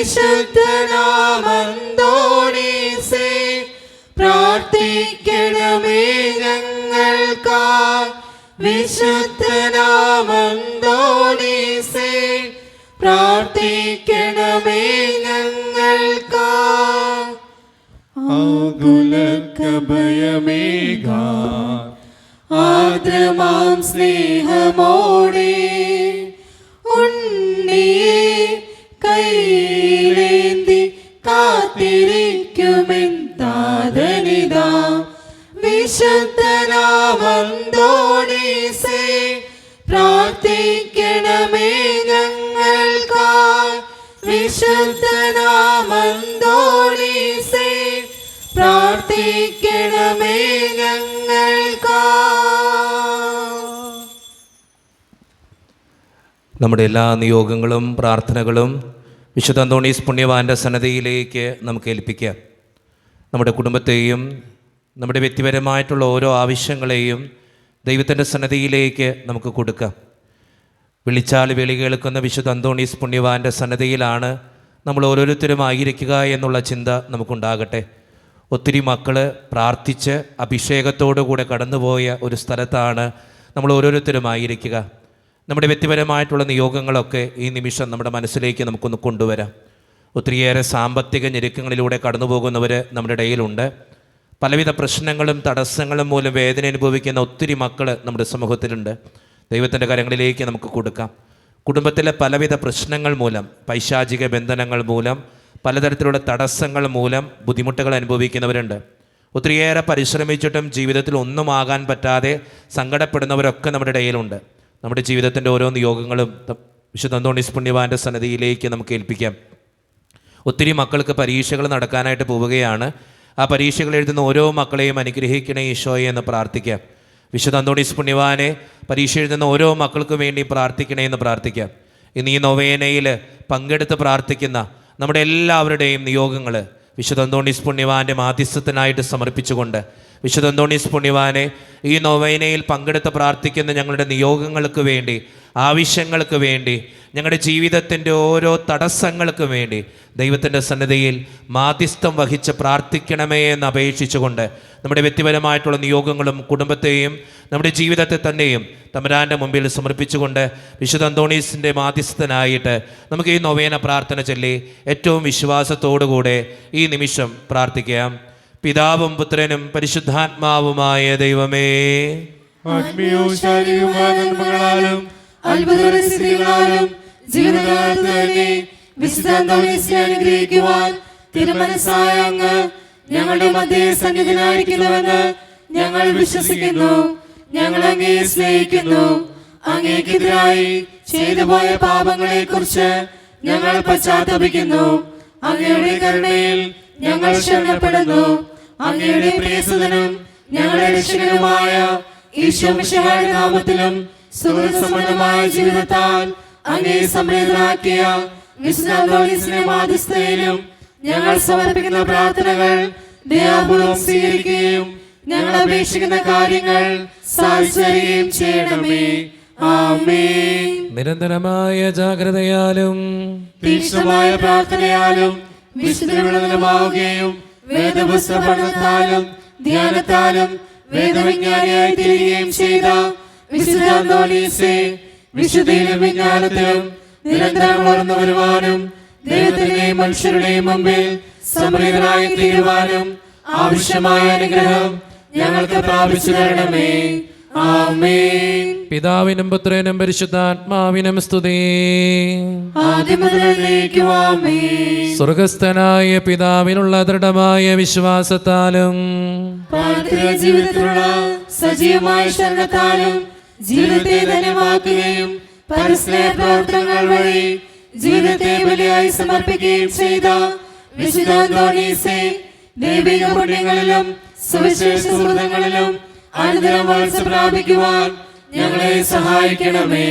വിശുദ്ധനാമന്തോണീസേ പ്രാർത്ഥിക്കണമേ ഞങ്ങൾക്കായി. വിശുദ്ധനാമന്തോണീസേ പ്രാർത്ഥിക്കണമേ ഞങ്ങൾക്കായി. ആകുലഭയമേകാൻ ആദ്രമാം സ്നേഹമോടെ ഉണ്ണിയെ കൈയിലേന്തി കാത്തിരിക്കുമെൻ താതനിതാ. വിശുദ്ധനാമന്തോണീസേ പ്രാർത്ഥിക്കണമേ ഞങ്ങൾക്കായി. വിശുദ്ധനാമന്തോണീസേ പ്രാർത്ഥിക്കണമേ ഞങ്ങൾക്കായി. നമ്മുടെ എല്ലാ നിയോഗങ്ങളും പ്രാർത്ഥനകളും വിശുദ്ധ അന്തോണീസ് പുണ്യവാൻ്റെ സന്നദ്ധയിലേക്ക് നമുക്ക് ഏൽപ്പിക്കാം. നമ്മുടെ കുടുംബത്തെയും നമ്മുടെ വ്യക്തിപരമായിട്ടുള്ള ഓരോ ആവശ്യങ്ങളെയും ദൈവത്തിൻ്റെ സന്നദ്ധയിലേക്ക് നമുക്ക് കൊടുക്കാം. വിളിച്ചാൽ വിളി കേൾക്കുന്ന വിശുദ്ധ അന്തോണീസ് പുണ്യവാൻ്റെ സന്നദ്ധയിലാണ് നമ്മൾ ഓരോരുത്തരും ആയിരിക്കുക എന്നുള്ള ചിന്ത നമുക്കുണ്ടാകട്ടെ. ഒത്തിരി മക്കൾ പ്രാർത്ഥിച്ച് അഭിഷേകത്തോടുകൂടെ കടന്നുപോയ ഒരു സ്ഥലത്താണ് നമ്മൾ ഓരോരുത്തരും ആയിരിക്കുക. നമ്മുടെ വ്യക്തിപരമായിട്ടുള്ള നിയോഗങ്ങളൊക്കെ ഈ നിമിഷം നമ്മുടെ മനസ്സിലേക്ക് നമുക്കൊന്ന് കൊണ്ടുവരാം. ഒത്തിരിയേറെ സാമ്പത്തിക ഞെരുക്കങ്ങളിലൂടെ കടന്നു പോകുന്നവർ നമ്മുടെ ഇടയിലുണ്ട്. പലവിധ പ്രശ്നങ്ങളും തടസ്സങ്ങളും മൂലം വേദന അനുഭവിക്കുന്ന ഒത്തിരി മക്കൾ നമ്മുടെ സമൂഹത്തിലുണ്ട്. ദൈവത്തിൻ്റെ കരങ്ങളിലേക്ക് നമുക്ക് കൊടുക്കാം. കുടുംബത്തിലെ പലവിധ പ്രശ്നങ്ങൾ മൂലം, പൈശാചിക ബന്ധനങ്ങൾ മൂലം, പലതരത്തിലുള്ള തടസ്സങ്ങൾ മൂലം ബുദ്ധിമുട്ടുകൾ അനുഭവിക്കുന്നവരുണ്ട്. ഒത്തിരിയേറെ പരിശ്രമിച്ചിട്ടും ജീവിതത്തിൽ ഒന്നും ആകാൻ പറ്റാതെ സങ്കടപ്പെടുന്നവരൊക്കെ നമ്മുടെ ഇടയിലുണ്ട്. നമ്മുടെ ജീവിതത്തിൻ്റെ ഓരോ നിയോഗങ്ങളും വിശുദ്ധ അന്തോണീസ് പുണ്യവാൻ്റെ സന്നദ്ധയിലേക്ക് നമുക്ക് ഏൽപ്പിക്കാം. ഒത്തിരി മക്കൾക്ക് പരീക്ഷകൾ നടക്കാനായിട്ട് പോവുകയാണ്. ആ പരീക്ഷകൾ എഴുതുന്ന ഓരോ മക്കളെയും അനുഗ്രഹിക്കണേ ഈശോയെ എന്ന് പ്രാർത്ഥിക്കാം. വിശുദ്ധ അന്തോണീസ് പുണ്യവാനെ പരീക്ഷ എഴുതുന്ന ഓരോ മക്കൾക്കും വേണ്ടി പ്രാർത്ഥിക്കണേ എന്ന് പ്രാർത്ഥിക്കാം. ഇന്ന് ഈ നൊവേനയിൽ പങ്കെടുത്ത് പ്രാർത്ഥിക്കുന്ന നമ്മുടെ എല്ലാവരുടെയും നിയോഗങ്ങൾ വിശുദ്ധ അന്തോണീസ് പുണ്യവാൻ്റെ മാധ്യസ്ഥത്തിനായിട്ട് സമർപ്പിച്ചുകൊണ്ട് വിശുദ്ധ അന്തോണീസ് പുണ്യവാനെ ഈ നൊവേനയിൽ പങ്കെടുത്ത് പ്രാർത്ഥിക്കുന്ന ഞങ്ങളുടെ നിയോഗങ്ങൾക്ക് വേണ്ടി, ആവശ്യങ്ങൾക്ക് വേണ്ടി, ഞങ്ങളുടെ ജീവിതത്തിൻ്റെ ഓരോ തടസ്സങ്ങൾക്ക് വേണ്ടി ദൈവത്തിൻ്റെ സന്നിധിയിൽ മാധ്യസ്ഥം വഹിച്ച് പ്രാർത്ഥിക്കണമേ എന്ന് അപേക്ഷിച്ചുകൊണ്ട് നമ്മുടെ വ്യക്തിപരമായിട്ടുള്ള നിയോഗങ്ങളും കുടുംബത്തെയും നമ്മുടെ ജീവിതത്തെ തന്നെയും തമ്പുരാൻ്റെ മുമ്പിൽ സമർപ്പിച്ചുകൊണ്ട് വിശുദ്ധ അന്തോണീസിൻ്റെ മാധ്യസ്ഥനായിട്ട് നമുക്ക് ഈ നൊവേന പ്രാർത്ഥന ചൊല്ലി ഏറ്റവും വിശ്വാസത്തോടുകൂടെ ഈ നിമിഷം പ്രാർത്ഥിക്കാം. പിതാവും പുത്രനും പരിശുദ്ധാത്മാവുമായ ദൈവമേ, ആത്മീയവും ശാരീരികവുമായ നന്മകളാലും അത്ഭുതങ്ങളാലും ജീവിതകാലത്ത് തന്നെ വിശുദ്ധ അന്തോണീസിനെ അനുഗ്രഹിക്കുവാൻ തിരുമനസ്സായ അങ്ങ് ഞങ്ങളുടെ മധ്യേ സന്നിധിയായിരിക്കുന്നുവെന്ന് ഞങ്ങൾ വിശ്വസിക്കുന്നു. ഞങ്ങൾ അങ്ങയെ സ്നേഹിക്കുന്നു. അങ്ങേക്കെതിരായി ചെയ്തുപോയ പാപങ്ങളെ കുറിച്ച് ഞങ്ങൾ പശ്ചാത്തപിക്കുന്നു. അങ്ങയുടെ കരുണയിൽ ഞങ്ങൾ ശരണപ്പെടുന്നു. അങ്ങയുടെ പ്രിയസുതനും ഞങ്ങളുടെ രക്ഷകനുമായ ഈശോ മിശിഹായുടെ നാമത്തിലും സുഹൃതസമ്പന്നമായ ജീവിതത്താൽ അങ്ങയെ സംപ്രീതനാക്കിയ വിശുദ്ധ അന്തോണീസിന്റെ മാധ്യസ്ഥതയിലും ഞങ്ങൾ സമർപ്പിക്കുന്ന പ്രാർത്ഥനകൾ ദയാപൂർവം സ്വീകരിക്കുകയും ഞങ്ങൾ അപേക്ഷിക്കുന്ന കാര്യങ്ങൾ സാധിക്കുകയും ചെയ്യണമേ. ആമേൻ. നിരന്തരമായ ജാഗ്രതയാലും തീക്ഷ്ണമായ പ്രാർത്ഥനയാലും വിശുദ്ധമാവുകയും വേദപുസ്തക പഠനത്താലും ധ്യാനത്താലും വേദവിജ്ഞാനിയായി തീരുകയും ചെയ്ത വിശുദ്ധ അന്തോണീസേ, വിശുദ്ധിയിലും വിജ്ഞാനത്തിലും നിരന്തരം വളർന്നു വരുവാനും ദൈവത്തിന്റെയും മനുഷ്യരുടെയും മുമ്പിൽ സംപ്രീതനായി തീരുവാനും ആവശ്യമായ അനുഗ്രഹം ഞങ്ങൾക്ക് പ്രാപിച്ചു തരണമേ. ആമേൻ. പിതാവിനും പുത്രനും പരിശുദ്ധാത്മാവിനും സ്തുതി. സ്വർഗസ്ഥനായ പിതാവിനുള്ള ദൃഢമായ വിശ്വാസത്താലും ജീവിതത്തിലുള്ള സജീവമായ ശരണത്താലും ജീവിതത്തെ ധന്യമാക്കുകയും പരസ്പര പ്രവർത്തനങ്ങൾ വഴി ജീവിതത്തെ ബലിയായി സമർപ്പിക്കുകയും ചെയ്ത വിശുദ്ധ അന്തോണീസേ, ദൈവിക പുണ്യങ്ങളിലും സുവിശേഷ സുഹൃതങ്ങളിലും അനുദിനം വളർച്ച പ്രാപിക്കുവാൻ ഞങ്ങളെ സഹായിക്കണമേ.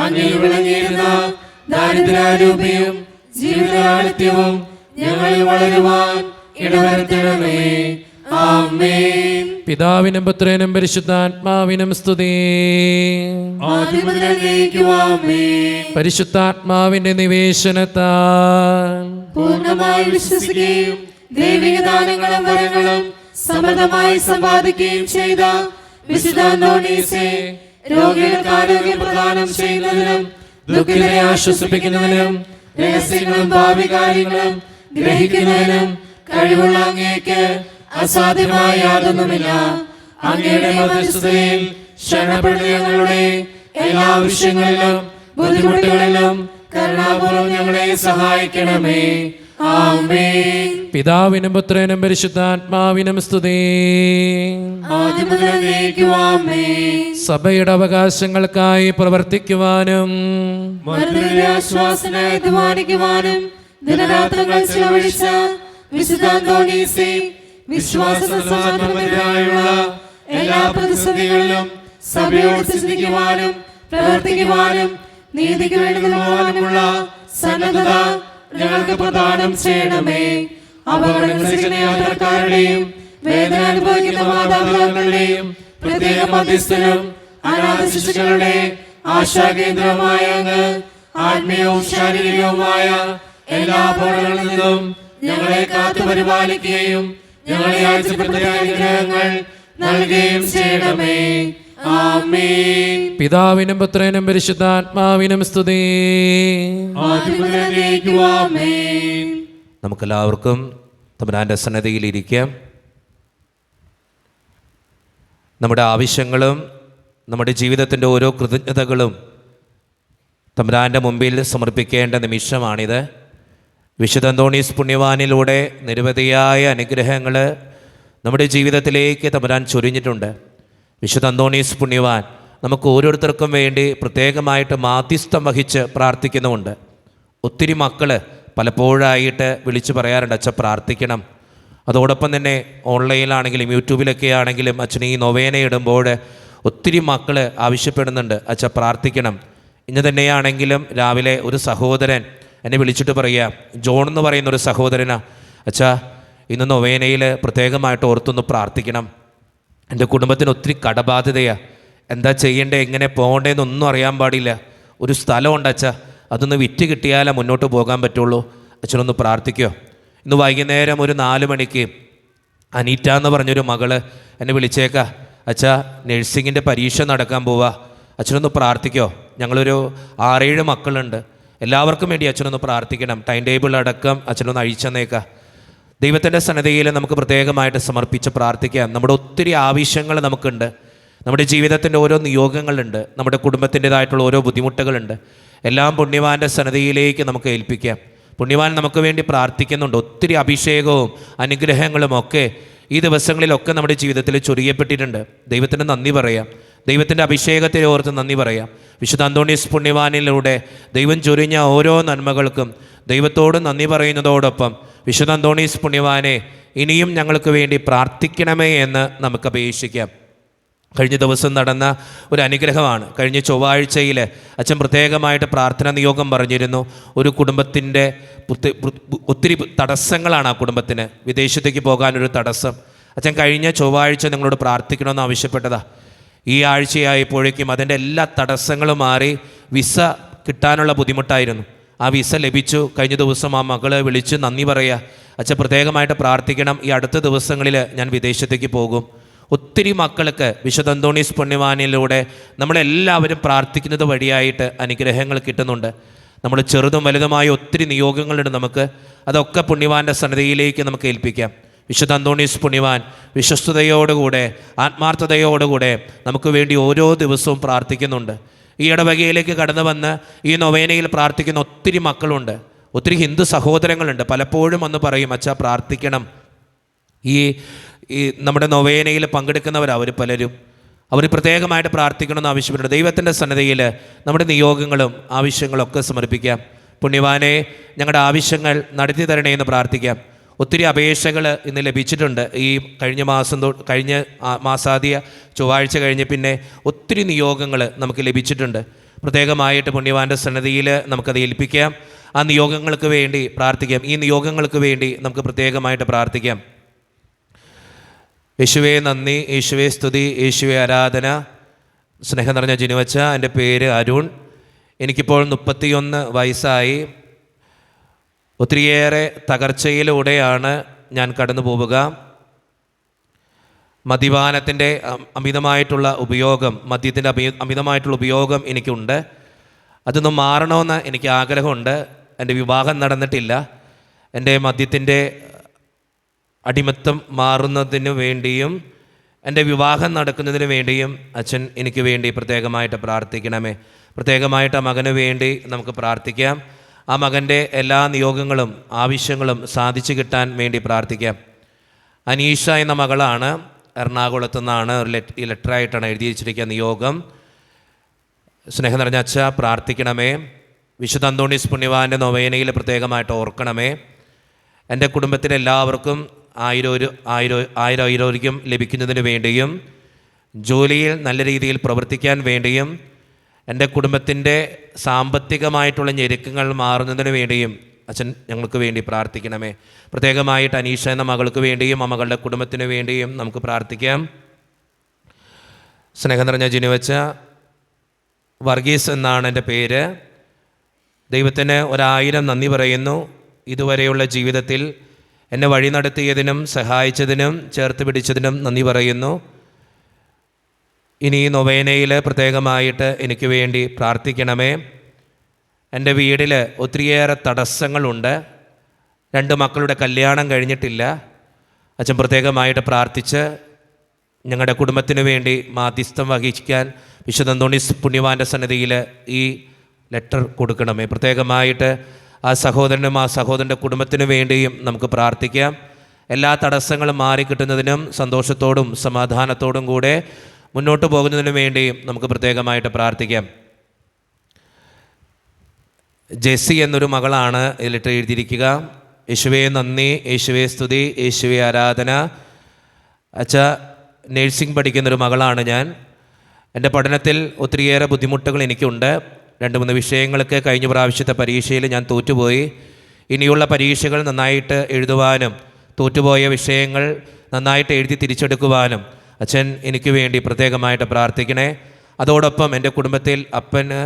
അങ്ങിൽ വിളങ്ങിയിരുന്ന ദാരിദ്ര്യാരൂപിയും ജീവിതലാളിത്യവും ഞങ്ങളിൽ വളരുവാൻ ഇടവരുത്തണമേ. ആമേൻ. പിതാവിനും പുത്രനും പരിശുദ്ധാത്മാവിനും സ്തുതി. ആദ്യം മുതൽ എന്നേക്കും ആമേൻ. പരിശുദ്ധാത്മാവിന്റെ നിവേശനത്താൽ പൂർണ്ണമായി വിശ്വസിക്കുകയും ദൈവിക ദാനങ്ങളും വരങ്ങളും സമൃദ്ധമായി സമ്പാദിക്കുകയും ചെയ്ത വിശുദ്ധ അന്തോണീസേ, രോഗികൾക്ക് ആരോഗ്യം പ്രദാനം ചെയ്യുന്നതിനും ദുഃഖിതരെ ആശ്വസിപ്പിക്കുന്നതിനും രഹസ്യങ്ങളും ഭാവി കാര്യങ്ങളും ഗ്രഹിക്കുന്നതിനും കഴിവുള്ള അങ്ങേക്ക് അസാധ്യമായ യാതൊന്നുമില്ല. അങ്ങയുടെ മധ്യസ്ഥതയിൽ ശരണപ്പെടുന്ന ഞങ്ങളുടെ എല്ലാ വിഷയങ്ങളിലും ബുദ്ധിമുട്ടുകളിലും കരുണാപൂർവ്വം ഞങ്ങളെ സഹായിക്കണമേ. ആമേൻ. പിതാവിനും പുത്രനും പരിശുദ്ധാത്മാവിനും സ്തുതി. ആദ്യം മുതൽ എന്നേക്കും ആമേൻ. സഭയുടെ അവകാശങ്ങൾക്കായി പ്രവർത്തിക്കുവാനും മരണത്തിലെ ആശ്വാസനായി അധ്വാനിക്കുവാനും ദിനരാത്രങ്ങൾ ചിലവഴിച്ച വിശുദ്ധ അന്തോണീസേ, വിശ്വാസസമർപ്പണത്തിനായുള്ള എല്ലാ പ്രതിസന്ധികളിലും സഭയോട് ചിന്തിക്കുവാനും പ്രവർത്തിക്കുവാനും നീതിക്ക് വേണ്ടി നിലവാനുമുള്ള സന്നദ്ധത ഞങ്ങൾക്ക് പ്രദാനം ചെയ്യണമേ. അപകടങ്ങൾ യാത്രക്കാരുടെയും വേദന അനുഭവിക്കുന്ന മാതാപിതാക്കളുടെയും പ്രത്യേക മധ്യസ്ഥനും അനാഥ ശിശുക്കളുടെ ആശാകേന്ദ്രമായ അങ്ങ് ആത്മീയവും ശാരീരികവുമായ എല്ലാ അപകടങ്ങളിൽ നിന്നും ഞങ്ങളെ കാത്തു പരിപാലിക്കുകയും ഞങ്ങളെ ആഴ്ചപ്പെടുത്തിയ അനുഗ്രഹങ്ങൾ നൽകുകയും ചെയ്യണമേ. ആമേൻ. പിതാവിനും പുത്രനും പരിശുദ്ധാത്മാവിനും സ്തുതി. ആദ്യം മുതൽ എന്നേക്കും ആമേൻ. നമുക്കെല്ലാവർക്കും തമ്പുരാന്റെ സന്നദ്ധയിലിരിക്കാം. നമ്മുടെ ആവശ്യങ്ങളും നമ്മുടെ ജീവിതത്തിൻ്റെ ഓരോ കൃതജ്ഞതകളും തമ്പുരാന്റെ മുമ്പിൽ സമർപ്പിക്കേണ്ട നിമിഷമാണിത്. വിശുദ്ധ അന്തോണീസ് പുണ്യവാനിലൂടെ നിരവധിയായ അനുഗ്രഹങ്ങൾ നമ്മുടെ ജീവിതത്തിലേക്ക് തമ്പുരാൻ ചൊരിഞ്ഞിട്ടുണ്ട്. വിശുദ്ധ അന്തോണീസ് പുണ്യവാൻ നമുക്ക് ഓരോരുത്തർക്കും വേണ്ടി പ്രത്യേകമായിട്ട് മാധ്യസ്ഥം വഹിച്ച് പ്രാർത്ഥിക്കുന്നുമുണ്ട്. ഒത്തിരി മക്കൾ പലപ്പോഴായിട്ട് വിളിച്ചു പറയാറുണ്ട്, അച്ഛൻ പ്രാർത്ഥിക്കണം. അതോടൊപ്പം തന്നെ ഓൺലൈനിലാണെങ്കിലും യൂട്യൂബിലൊക്കെ ആണെങ്കിലും അച്ഛൻ ഈ നൊവേന ഇടുമ്പോൾ ഒത്തിരി മക്കൾ ആവശ്യപ്പെടുന്നുണ്ട്, അച്ഛൻ പ്രാർത്ഥിക്കണം. ഇന്ന് തന്നെയാണെങ്കിലും രാവിലെ ഒരു സഹോദരൻ എന്നെ വിളിച്ചിട്ട് പറയുക, ജോൺ എന്ന് പറയുന്നൊരു സഹോദരനാ, അച്ഛാ ഇന്ന് നൊവേനയിൽ പ്രത്യേകമായിട്ട് ഓർത്തൊന്ന് പ്രാർത്ഥിക്കണം. എൻ്റെ കുടുംബത്തിന് ഒത്തിരി കടബാധ്യതയാണ്, എന്താ ചെയ്യേണ്ടത്, എങ്ങനെ പോകേണ്ടതെന്നൊന്നും അറിയാൻ പാടില്ല. ഒരു സ്ഥലമുണ്ട് അച്ഛാ, അതൊന്ന് വിറ്റ് കിട്ടിയാലേ മുന്നോട്ട് പോകാൻ പറ്റുള്ളൂ, അച്ഛനൊന്ന് പ്രാർത്ഥിക്കുമോ? ഇന്ന് വൈകുന്നേരം ഒരു 4 മണിക്ക് അനീറ്റ എന്ന് പറഞ്ഞൊരു മകള് എന്നെ വിളിച്ചേക്കാ, അച്ഛാ നഴ്സിങ്ങിൻ്റെ പരീക്ഷ നടക്കാൻ പോവാ, അച്ഛനൊന്ന് പ്രാർത്ഥിക്കുമോ? ഞങ്ങളൊരു 6-7 മക്കളുണ്ട്, എല്ലാവർക്കും വേണ്ടി അച്ഛനൊന്ന് പ്രാർത്ഥിക്കണം. ടൈം ടേബിൾ അടക്കം അച്ഛനൊന്ന് അഴിച്ചെന്നേക്കാം. ദൈവത്തിൻ്റെ സന്നിധിയിൽ നമുക്ക് പ്രത്യേകമായിട്ട് സമർപ്പിച്ച് പ്രാർത്ഥിക്കാം. നമ്മുടെ ഒത്തിരി ആവശ്യങ്ങൾ നമുക്കുണ്ട്, നമ്മുടെ ജീവിതത്തിൻ്റെ ഓരോ നിയോഗങ്ങളുണ്ട്, നമ്മുടെ കുടുംബത്തിൻ്റെതായിട്ടുള്ള ഓരോ ബുദ്ധിമുട്ടുകളുണ്ട്. എല്ലാം പുണ്യവാൻ്റെ സന്നിധിയിലേക്ക് നമുക്ക് ഏൽപ്പിക്കാം. പുണ്യവാൻ നമുക്ക് വേണ്ടി പ്രാർത്ഥിക്കുന്നുണ്ട്. ഒത്തിരി അഭിഷേകവും അനുഗ്രഹങ്ങളും ഒക്കെ ഈ ദിവസങ്ങളിലൊക്കെ നമ്മുടെ ജീവിതത്തിൽ ചൊരിയപ്പെട്ടിട്ടുണ്ട്. ദൈവത്തിന് നന്ദി പറയാം, ദൈവത്തിൻ്റെ അഭിഷേകത്തെ ഓർത്ത് നന്ദി പറയാം. വിശുദ്ധ അന്തോണീസ് പുണ്യവാനിലൂടെ ദൈവം ചൊരിഞ്ഞ ഓരോ നന്മകൾക്കും ദൈവത്തോട് നന്ദി പറയുന്നതോടൊപ്പം വിശുദ്ധ അന്തോണീസ് പുണ്യവാനെ ഇനിയും ഞങ്ങൾക്ക് വേണ്ടി പ്രാർത്ഥിക്കണമേ എന്ന് നമുക്ക് അപേക്ഷിക്കാം. കഴിഞ്ഞ ദിവസം നടന്ന ഒരു അനുഗ്രഹമാണ്. കഴിഞ്ഞ ചൊവ്വാഴ്ചയിൽ അച്ഛൻ പ്രത്യേകമായിട്ട് പ്രാർത്ഥന നിയോഗം പറഞ്ഞിരുന്നു. ഒരു കുടുംബത്തിൻ്റെ ഒത്തിരി തടസ്സങ്ങളാണ് ആ കുടുംബത്തിന്. വിദേശത്തേക്ക് പോകാനൊരു തടസ്സം. അച്ഛൻ കഴിഞ്ഞ ചൊവ്വാഴ്ച നിങ്ങളോട് പ്രാർത്ഥിക്കണമെന്ന് ആവശ്യപ്പെട്ടതാണ്. ഈ ആഴ്ചയായപ്പോഴേക്കും അതിൻ്റെ എല്ലാ തടസ്സങ്ങളും മാറി വിസ കിട്ടാനുള്ള ബുദ്ധിമുട്ടായിരുന്നു. ആ വിസ ലഭിച്ചു. കഴിഞ്ഞ ദിവസം ആ മകളെ വിളിച്ച് നന്ദി പറയുക, അച്ഛൻ പ്രത്യേകമായിട്ട് പ്രാർത്ഥിക്കണം, ഈ അടുത്ത ദിവസങ്ങളിൽ ഞാൻ വിദേശത്തേക്ക് പോകും. ഒത്തിരി മക്കൾക്ക് വിശുദ്ധ അന്തോണീസ് പുണ്യവാനിലൂടെ നമ്മളെല്ലാവരും പ്രാർത്ഥിക്കുന്നത് വഴിയായിട്ട് അനുഗ്രഹങ്ങൾ കിട്ടുന്നുണ്ട്. നമ്മൾ ചെറുതും വലുതുമായ ഒത്തിരി നിയോഗങ്ങളുണ്ട് നമുക്ക്. അതൊക്കെ പുണ്യവാൻ്റെ സന്നിധിയിലേക്ക് നമുക്ക് ഏൽപ്പിക്കാം. വിശുദ്ധ അന്തോണീസ് പുണ്യവാൻ വിശ്വസ്തയോടുകൂടെ ആത്മാർത്ഥതയോടുകൂടെ നമുക്ക് വേണ്ടി ഓരോ ദിവസവും പ്രാർത്ഥിക്കുന്നുണ്ട്. ഈ ഇടവകയിലേക്ക് കടന്നു വന്ന് ഈ നൊവേനയിൽ പ്രാർത്ഥിക്കുന്ന ഒത്തിരി മക്കളുണ്ട്, ഒത്തിരി ഹിന്ദു സഹോദരങ്ങളുണ്ട്. പലപ്പോഴും വന്ന് പറയും, അച്ഛാ പ്രാർത്ഥിക്കണം. ഈ നമ്മുടെ നൊവേനയിൽ പങ്കെടുക്കുന്നവരവർ പലരും അവർ പ്രത്യേകമായിട്ട് പ്രാർത്ഥിക്കണമെന്ന് ആവശ്യപ്പെട്ടുണ്ട്. ദൈവത്തിൻ്റെ സന്നിധിയിൽ നമ്മുടെ നിയോഗങ്ങളും ആവശ്യങ്ങളൊക്കെ സമർപ്പിക്കാം. പുണ്യവാനെ ഞങ്ങളുടെ ആവശ്യങ്ങൾ നടത്തി തരണേ എന്ന് പ്രാർത്ഥിക്കാം. ഒത്തിരി അപേക്ഷകൾ ഇന്ന് ലഭിച്ചിട്ടുണ്ട്. ഈ കഴിഞ്ഞ മാസാദ്യ ചൊവ്വാഴ്ച കഴിഞ്ഞ് പിന്നെ ഒത്തിരി നിയോഗങ്ങൾ നമുക്ക് ലഭിച്ചിട്ടുണ്ട്. പ്രത്യേകമായിട്ട് പുണ്യവാൻ്റെ സന്നിധിയിൽ നമുക്കത് ഏൽപ്പിക്കാം. ആ നിയോഗങ്ങൾക്ക് വേണ്ടി പ്രാർത്ഥിക്കാം. ഈ നിയോഗങ്ങൾക്ക് വേണ്ടി നമുക്ക് പ്രത്യേകമായിട്ട് പ്രാർത്ഥിക്കാം. യേശുവേ നന്ദി, യേശുവേ സ്തുതി, യേശുവേ ആരാധന. സ്നേഹം നിറഞ്ഞ ജിനുവച്ച, എൻ്റെ പേര് അരുൺ. എനിക്കിപ്പോൾ 31 വയസ്സായി. ഒത്തിരിയേറെ തകർച്ചയിലൂടെയാണ് ഞാൻ കടന്നു പോവുക. മദ്യപാനത്തിൻ്റെ അമിതമായിട്ടുള്ള ഉപയോഗം, മദ്യത്തിൻ്റെ അമിതമായിട്ടുള്ള ഉപയോഗം എനിക്കുണ്ട്. അതൊന്നും മാറണമെന്ന് എനിക്ക് ആഗ്രഹമുണ്ട്. എൻ്റെ വിവാഹം നടന്നിട്ടില്ല. എൻ്റെ മദ്യത്തിൻ്റെ അടിമത്തം മാറുന്നതിന് വേണ്ടിയും എൻ്റെ വിവാഹം നടക്കുന്നതിന് വേണ്ടിയും അച്ഛൻ എനിക്ക് വേണ്ടി പ്രത്യേകമായിട്ട് പ്രാർത്ഥിക്കണമേ. പ്രത്യേകമായിട്ട് ആ മകന് വേണ്ടി നമുക്ക് പ്രാർത്ഥിക്കാം. ആ മകൻ്റെ എല്ലാ നിയോഗങ്ങളും ആവശ്യങ്ങളും സാധിച്ചു കിട്ടാൻ വേണ്ടി പ്രാർത്ഥിക്കാം. അനീഷ എന്ന മകളാണ്, എറണാകുളത്തു നിന്നാണ്. ഒരു ലെറ്ററായിട്ടാണ് എഴുതി വെച്ചിരിക്കുക നിയോഗം. സ്നേഹം നിറഞ്ഞ അച്ഛ, പ്രാർത്ഥിക്കണമേ. വിശുദ്ധ അന്തോണീസ് പുണ്യവാൻ്റെ നൊവേനയിൽ പ്രത്യേകമായിട്ട് ഓർക്കണമേ. എൻ്റെ കുടുംബത്തിലെ എല്ലാവർക്കും ആയിരം ലഭിക്കുന്നതിന് വേണ്ടിയും ജോലിയിൽ നല്ല രീതിയിൽ പ്രവർത്തിക്കാൻ വേണ്ടിയും എൻ്റെ കുടുംബത്തിൻ്റെ സാമ്പത്തികമായിട്ടുള്ള ഞെരുക്കങ്ങൾ മാറുന്നതിന് വേണ്ടിയും അച്ഛൻ ഞങ്ങൾക്ക് വേണ്ടി പ്രാർത്ഥിക്കണമേ. പ്രത്യേകമായിട്ട് അനീഷ എന്ന മകൾക്ക് വേണ്ടിയും ആ മകളുടെ കുടുംബത്തിന് വേണ്ടിയും നമുക്ക് പ്രാർത്ഥിക്കാം. സ്നേഹം നിറഞ്ഞ ജിനുവച്ച, വർഗീസ് എന്നാണ് എൻ്റെ പേര്. ദൈവത്തിന് 1000 നന്ദി പറയുന്നു. ഇതുവരെയുള്ള ജീവിതത്തിൽ എന്നെ വഴി നടത്തിയതിനും സഹായിച്ചതിനും ചേർത്ത് പിടിച്ചതിനും നന്ദി പറയുന്നു. ഇനി ഈ നൊവേനയിൽ പ്രത്യേകമായിട്ട് എനിക്ക് വേണ്ടി പ്രാർത്ഥിക്കണമേ. എൻ്റെ വീട്ടിൽ ഒത്തിരിയേറെ തടസ്സങ്ങളുണ്ട്. 2 മക്കളുടെ കല്യാണം കഴിഞ്ഞിട്ടില്ല. അച്ഛൻ പ്രത്യേകമായിട്ട് പ്രാർത്ഥിച്ച് ഞങ്ങളുടെ കുടുംബത്തിന് വേണ്ടി മാധ്യസ്ഥം വഹിക്കാൻ വിശുദ്ധ അന്തോണീസ് പുണ്യവാൻ്റെ സന്നിധിയിൽ ഈ ലെറ്റർ കൊടുക്കണമേ. പ്രത്യേകമായിട്ട് ആ സഹോദരനും ആ സഹോദരൻ്റെ കുടുംബത്തിന് വേണ്ടിയും നമുക്ക് പ്രാർത്ഥിക്കാം. എല്ലാ തടസ്സങ്ങളും മാറിക്കിട്ടുന്നതിനും സന്തോഷത്തോടും സമാധാനത്തോടും കൂടെ മുന്നോട്ട് പോകുന്നതിനു വേണ്ടിയും നമുക്ക് പ്രത്യേകമായിട്ട് പ്രാർത്ഥിക്കാം. ജെസ്സി എന്നൊരു മകളാണ് ഈ ലെറ്റർ എഴുതിയിരിക്കുക. യേശുവേ നന്ദി, യേശുവേ സ്തുതി, യേശുവേ ആരാധന. അച്ഛ, നേഴ്സിംഗ് പഠിക്കുന്നൊരു മകളാണ് ഞാൻ. എൻ്റെ പഠനത്തിൽ ഒത്തിരിയേറെ ബുദ്ധിമുട്ടുകൾ എനിക്കുണ്ട്. 2-3 വിഷയങ്ങൾക്ക് കഴിഞ്ഞ പ്രാവശ്യത്തെ പരീക്ഷയിൽ ഞാൻ തോറ്റുപോയി. ഇനിയുള്ള പരീക്ഷകൾ നന്നായിട്ട് എഴുതുവാനും തോറ്റുപോയ വിഷയങ്ങൾ നന്നായിട്ട് എഴുതി തിരിച്ചെടുക്കുവാനും അച്ഛൻ എനിക്ക് വേണ്ടി പ്രത്യേകമായിട്ട് പ്രാർത്ഥിക്കണേ. അതോടൊപ്പം എൻ്റെ കുടുംബത്തിൽ അപ്പന്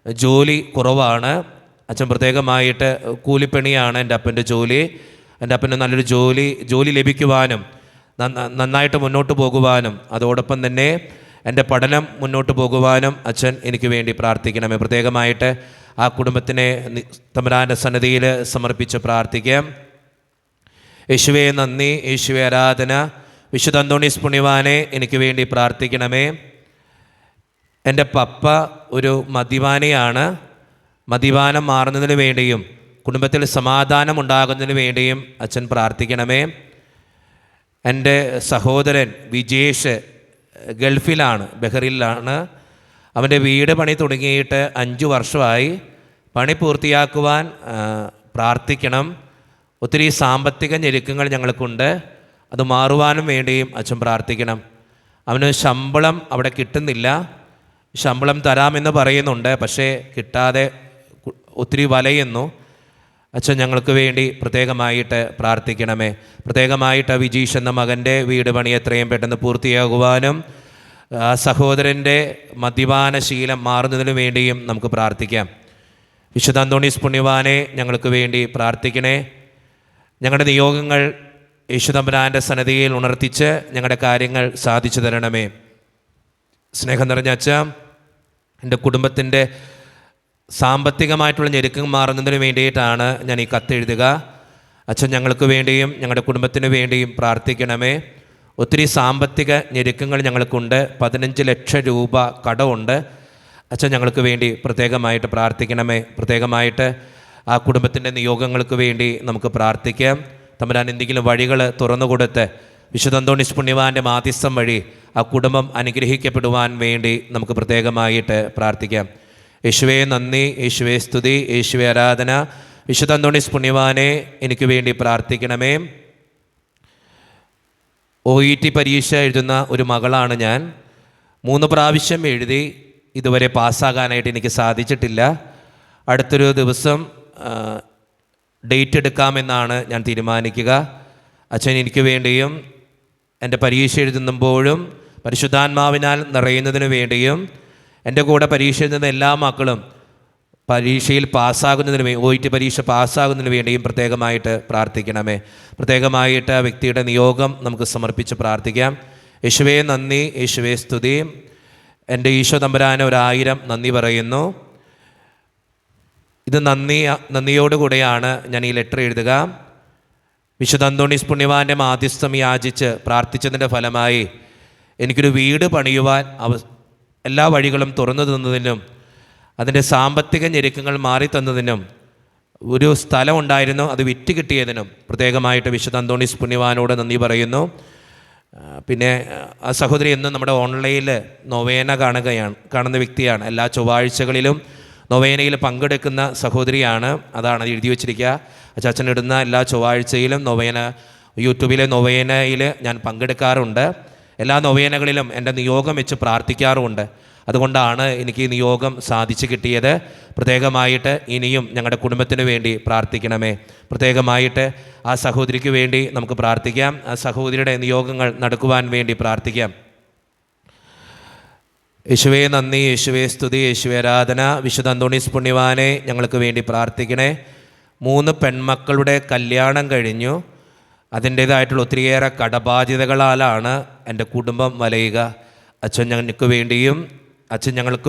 ജോലി കുറവാണ്. അച്ഛൻ പ്രത്യേകമായിട്ട് കൂലിപ്പണിയാണ് എൻ്റെ അപ്പൻ്റെ ജോലി. എൻ്റെ അപ്പന് നല്ലൊരു ജോലി ലഭിക്കുവാനും നന്നായിട്ട് മുന്നോട്ട് പോകുവാനും അതോടൊപ്പം തന്നെ എൻ്റെ പഠനം മുന്നോട്ട് പോകുവാനും അച്ഛൻ എനിക്ക് വേണ്ടി പ്രാർത്ഥിക്കണമേ. പ്രത്യേകമായിട്ട് ആ കുടുംബത്തിനെ തമ്പുരാൻ്റെ സന്നിധിയിൽ സമർപ്പിച്ച് പ്രാർത്ഥിക്കാം. യേശുവേ നന്ദി, യേശുവേ ആരാധന. വിശുദ്ധ അന്തോണീസ് പുണ്യവാനെ എനിക്ക് വേണ്ടി പ്രാർത്ഥിക്കണമേ. എൻ്റെ പപ്പ ഒരു മദ്യപാനിയാണ്. മദ്യപാനം മാറുന്നതിന് വേണ്ടിയും കുടുംബത്തിൽ സമാധാനം ഉണ്ടാകുന്നതിന് വേണ്ടിയും അച്ഛൻ പ്രാർത്ഥിക്കണമേ. എൻ്റെ സഹോദരൻ വിജേഷ് ഗൾഫിലാണ്, ബഹ്റിനിലാണ്. അവൻ്റെ വീട് പണി തുടങ്ങിയിട്ട് 5 വർഷമായി. പണി പൂർത്തിയാക്കുവാൻ പ്രാർത്ഥിക്കണം. ഒത്തിരി സാമ്പത്തിക ഞെരുക്കങ്ങൾ ഞങ്ങൾക്കുണ്ട്. അത് മാറുവാനും വേണ്ടിയും അച്ഛൻ പ്രാർത്ഥിക്കണം. അവന് ശമ്പളം അവിടെ കിട്ടുന്നില്ല. ശമ്പളം തരാമെന്ന് പറയുന്നുണ്ട്, പക്ഷേ കിട്ടാതെ ഒത്തിരി വലയുന്നു. അച്ഛൻ ഞങ്ങൾക്ക് വേണ്ടി പ്രത്യേകമായിട്ട് പ്രാർത്ഥിക്കണമേ. പ്രത്യേകമായിട്ട് വിജീഷ് എന്ന മകൻ്റെ വീട് പണി എത്രയും പെട്ടെന്ന് പൂർത്തിയാകുവാനും സഹോദരൻ്റെ മദ്യപാനശീലം മാറുന്നതിനു വേണ്ടിയും നമുക്ക് പ്രാർത്ഥിക്കാം. വിശുദ്ധ അന്തോണീസ് പുണ്യവാനെ ഞങ്ങൾക്ക് വേണ്ടി പ്രാർത്ഥിക്കണേ. ഞങ്ങളുടെ നിയോഗങ്ങൾ യേശുതമ്പുരാൻ്റെ സന്നിധിയിൽ ഉണർത്തിച്ച് ഞങ്ങളുടെ കാര്യങ്ങൾ സാധിച്ചു തരണമേ. സ്നേഹം നിറഞ്ഞ അച്ഛ, എൻ്റെ കുടുംബത്തിൻ്റെ സാമ്പത്തികമായിട്ടുള്ള ഞെരുക്കം മാറുന്നതിന് വേണ്ടിയിട്ടാണ് ഞാൻ ഈ കത്തെഴുതുക. അച്ഛൻ ഞങ്ങൾക്ക് വേണ്ടിയും ഞങ്ങളുടെ കുടുംബത്തിന് വേണ്ടിയും പ്രാർത്ഥിക്കണമേ. ഒത്തിരി സാമ്പത്തിക ഞെരുക്കങ്ങൾ ഞങ്ങൾക്കുണ്ട്. 15 ലക്ഷം രൂപ കടമുണ്ട്. അച്ഛൻ ഞങ്ങൾക്ക് വേണ്ടി പ്രത്യേകമായിട്ട് പ്രാർത്ഥിക്കണമേ. പ്രത്യേകമായിട്ട് ആ കുടുംബത്തിൻ്റെ നിയോഗങ്ങൾക്ക് വേണ്ടി നമുക്ക് പ്രാർത്ഥിക്കാം. തമ്പുരാൻ എന്തെങ്കിലും വഴികൾ തുറന്നു കൊടുത്ത് വിശുദ്ധ അന്തോണീസ് പുണ്യവാൻ്റെ മാധ്യസ്ഥം വഴി ആ കുടുംബം അനുഗ്രഹിക്കപ്പെടുവാൻ വേണ്ടി നമുക്ക് പ്രത്യേകമായിട്ട് പ്രാർത്ഥിക്കാം. യേശുവേ നന്ദി, യേശുവേ സ്തുതി, യേശുവേ ആരാധന. വിശുദ്ധ അന്തോണീസ് പുണ്യവാനെ എനിക്ക് വേണ്ടി പ്രാർത്ഥിക്കണമേ. OET പരീക്ഷ എഴുതുന്ന ഒരു മകളാണ് ഞാൻ. 3 പ്രാവശ്യം എഴുതി ഇതുവരെ പാസ്സാകാനായിട്ട് എനിക്ക് സാധിച്ചിട്ടില്ല. അടുത്തൊരു ദിവസം ഡേറ്റ് എടുക്കാമെന്നാണ് ഞാൻ തീരുമാനിക്കുക. അച്ഛൻ എനിക്ക് വേണ്ടിയും എൻ്റെ പരീക്ഷ എഴുതുമ്പോഴും പരിശുദ്ധാത്മാവിനാൽ നിറയുന്നതിന് വേണ്ടിയും എൻ്റെ കൂടെ പരീക്ഷ എഴുതുന്ന എല്ലാ മക്കളും പരീക്ഷയിൽ പാസ്സാകുന്നതിന് വേണ്ടി OET പരീക്ഷ പാസ്സാകുന്നതിന് വേണ്ടിയും പ്രത്യേകമായിട്ട് പ്രാർത്ഥിക്കണമേ. പ്രത്യേകമായിട്ട് ആ വ്യക്തിയുടെ നിയോഗം നമുക്ക് സമർപ്പിച്ച് പ്രാർത്ഥിക്കാം. യേശുവേ നന്ദി, യേശുവേ സ്തുതി. എൻ്റെ ഈശോ തമ്പുരാന് 1000 നന്ദി പറയുന്നു. ഇത് നന്ദിയോടുകൂടെയാണ് ഞാൻ ഈ ലെറ്റർ എഴുതുക. വിശുദ്ധ അന്തോണീസ് പുണ്യവാൻ്റെ മാധ്യസ്ഥം യാചിച്ച് പ്രാർത്ഥിച്ചതിൻ്റെ ഫലമായി എനിക്കൊരു വീട് പണിയുവാൻ എല്ലാ വഴികളും തുറന്നു തന്നതിനും അതിൻ്റെ സാമ്പത്തിക ഞെരുക്കങ്ങൾ മാറി തന്നതിനും ഒരു സ്ഥലം ഉണ്ടായിരുന്നു, അത് വിറ്റ് കിട്ടിയതിനും പ്രത്യേകമായിട്ട് വിശുദ്ധ അന്തോണീസ് പുണ്യവാനോട് നന്ദി പറയുന്നു. പിന്നെ ആ സഹോദരി എന്നും നമ്മുടെ ഓൺലൈനിൽ നൊവേന കാണുന്ന വ്യക്തിയാണ്. എല്ലാ ചൊവ്വാഴ്ചകളിലും നൊവേനയിൽ പങ്കെടുക്കുന്ന സഹോദരിയാണ്. അതാണ് അത് എഴുതി വച്ചിരിക്കുക. അച്ചാച്ചനിടുന്ന എല്ലാ ചൊവ്വാഴ്ചയിലും നൊവേന, യൂട്യൂബിലെ നൊവേനയിൽ ഞാൻ പങ്കെടുക്കാറുണ്ട്. എല്ലാ നൊവേനകളിലും എൻ്റെ നിയോഗം വെച്ച് പ്രാർത്ഥിക്കാറുമുണ്ട്. അതുകൊണ്ടാണ് എനിക്ക് ഈ നിയോഗം സാധിച്ചു കിട്ടിയത്. പ്രത്യേകമായിട്ട് ഇനിയും ഞങ്ങളുടെ കുടുംബത്തിന് വേണ്ടി പ്രാർത്ഥിക്കണമേ. പ്രത്യേകമായിട്ട് ആ സഹോദരിക്ക് വേണ്ടി നമുക്ക് പ്രാർത്ഥിക്കാം. ആ സഹോദരിയുടെ നിയോഗങ്ങൾ നടക്കുവാൻ വേണ്ടി പ്രാർത്ഥിക്കാം. യേശുവേ നന്ദി, യേശുവേ സ്തുതി, യേശുവേ ആരാധന. വിശുദ്ധ അന്തോണീസ് പുണ്യവാനെ ഞങ്ങൾക്ക് വേണ്ടി പ്രാർത്ഥിക്കണേ. 3 പെൺമക്കളുടെ കല്യാണം കഴിഞ്ഞു. അതിൻ്റേതായിട്ടുള്ള ഒത്തിരിയേറെ കടബാധ്യതകളാലാണ് എൻ്റെ കുടുംബം വലയുക. അച്ഛൻ ഞങ്ങൾക്ക്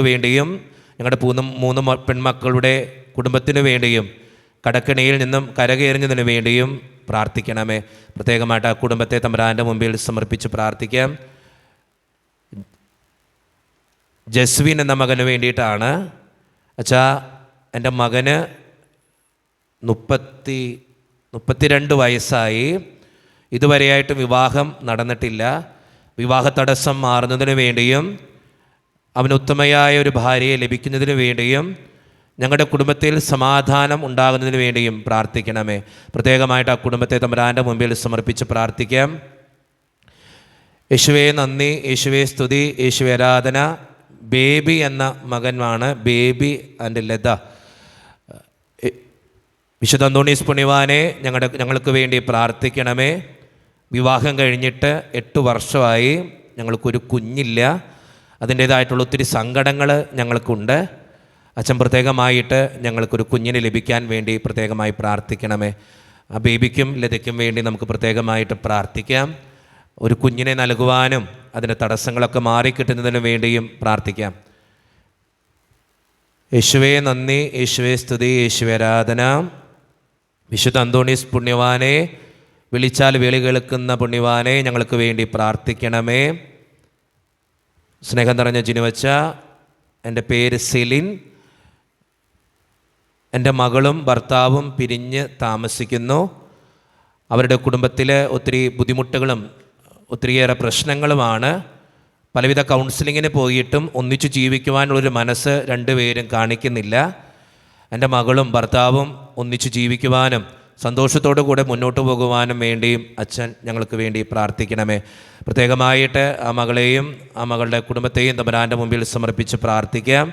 വേണ്ടിയും ഞങ്ങളുടെ 3 പെൺമക്കളുടെ കുടുംബത്തിന് വേണ്ടിയും കടക്കിണിയിൽ നിന്നും കരകയറിഞ്ഞതിന് വേണ്ടിയും പ്രാർത്ഥിക്കണമേ. പ്രത്യേകമായിട്ട് ആ കുടുംബത്തെ തമ്പുരാൻ്റെ മുമ്പിൽ സമർപ്പിച്ച് പ്രാർത്ഥിക്കാം. ജസ്വിൻ എന്ന മകന് വേണ്ടിയിട്ടാണ്. അച്ഛാ, എൻ്റെ മകന് 32 വയസ്സായി. ഇതുവരെയായിട്ടും വിവാഹം നടന്നിട്ടില്ല. വിവാഹ തടസ്സം മാറുന്നതിന് വേണ്ടിയും അവന് ഉത്തമയായ ഒരു ഭാര്യയെ ലഭിക്കുന്നതിന് വേണ്ടിയും ഞങ്ങളുടെ കുടുംബത്തിൽ സമാധാനം ഉണ്ടാകുന്നതിന് വേണ്ടിയും പ്രാർത്ഥിക്കണമേ. പ്രത്യേകമായിട്ട് ആ കുടുംബത്തെ തമ്പുരാൻ്റെ മുമ്പിൽ സമർപ്പിച്ച് പ്രാർത്ഥിക്കാം. യേശുവേ നന്ദി, യേശുവേ സ്തുതി, യേശുവേ ആരാധന. ബേബി എന്ന മകനാണ്, ബേബി ആൻഡ് ലത. വിശുദ്ധ അന്തോണീസ് പുണ്യവാനെ ഞങ്ങൾക്ക് വേണ്ടി പ്രാർത്ഥിക്കണമേ. വിവാഹം കഴിഞ്ഞിട്ട് 8 വർഷമായി. ഞങ്ങൾക്കൊരു കുഞ്ഞില്ല. അതിൻ്റേതായിട്ടുള്ള ഒത്തിരി സങ്കടങ്ങൾ ഞങ്ങൾക്കുണ്ട്. അച്ഛൻ പ്രത്യേകമായിട്ട് ഞങ്ങൾക്കൊരു കുഞ്ഞിനെ ലഭിക്കാൻ വേണ്ടി പ്രത്യേകമായി പ്രാർത്ഥിക്കണമേ. ആ ബേബിക്കും ലതയ്ക്കും വേണ്ടി നമുക്ക് പ്രത്യേകമായിട്ട് പ്രാർത്ഥിക്കാം. ഒരു കുഞ്ഞിനെ നൽകുവാനും അതിൻ്റെ തടസ്സങ്ങളൊക്കെ മാറിക്കിട്ടുന്നതിന് വേണ്ടിയും പ്രാർത്ഥിക്കാം. യേശുവേ നന്ദി, യേശുവേ സ്തുതി, യേശുവേ ആരാധന. വിശുദ്ധ അന്തോണീസ് പുണ്യവാനെ, വിളിച്ചാൽ വിളി കേൾക്കുന്ന പുണ്യവാനെ ഞങ്ങൾക്ക് വേണ്ടി പ്രാർത്ഥിക്കണമേ. സ്നേഹം നിറഞ്ഞ ജിനുവച്ച, എൻ്റെ പേര് സെലിൻ. എൻ്റെ മകളും ഭർത്താവും പിരിഞ്ഞ് താമസിക്കുന്നു. അവരുടെ കുടുംബത്തിൽ ഒത്തിരി ബുദ്ധിമുട്ടുകളും ഒത്തിരിയേറെ പ്രശ്നങ്ങളുമാണ്. പലവിധ കൗൺസിലിങ്ങിന് പോയിട്ടും ഒന്നിച്ചു ജീവിക്കുവാനുള്ളൊരു മനസ്സ് രണ്ടുപേരും കാണിക്കുന്നില്ല. എൻ്റെ മകളും ഭർത്താവും ഒന്നിച്ചു ജീവിക്കുവാനും സന്തോഷത്തോടു കൂടെ മുന്നോട്ട് പോകുവാനും വേണ്ടിയും അച്ഛൻ ഞങ്ങൾക്ക് വേണ്ടി പ്രാർത്ഥിക്കണമേ. പ്രത്യേകമായിട്ട് ആ മകളെയും ആ മകളുടെ കുടുംബത്തെയും തമ്പുരാൻ്റെ മുമ്പിൽ സമർപ്പിച്ച് പ്രാർത്ഥിക്കാം.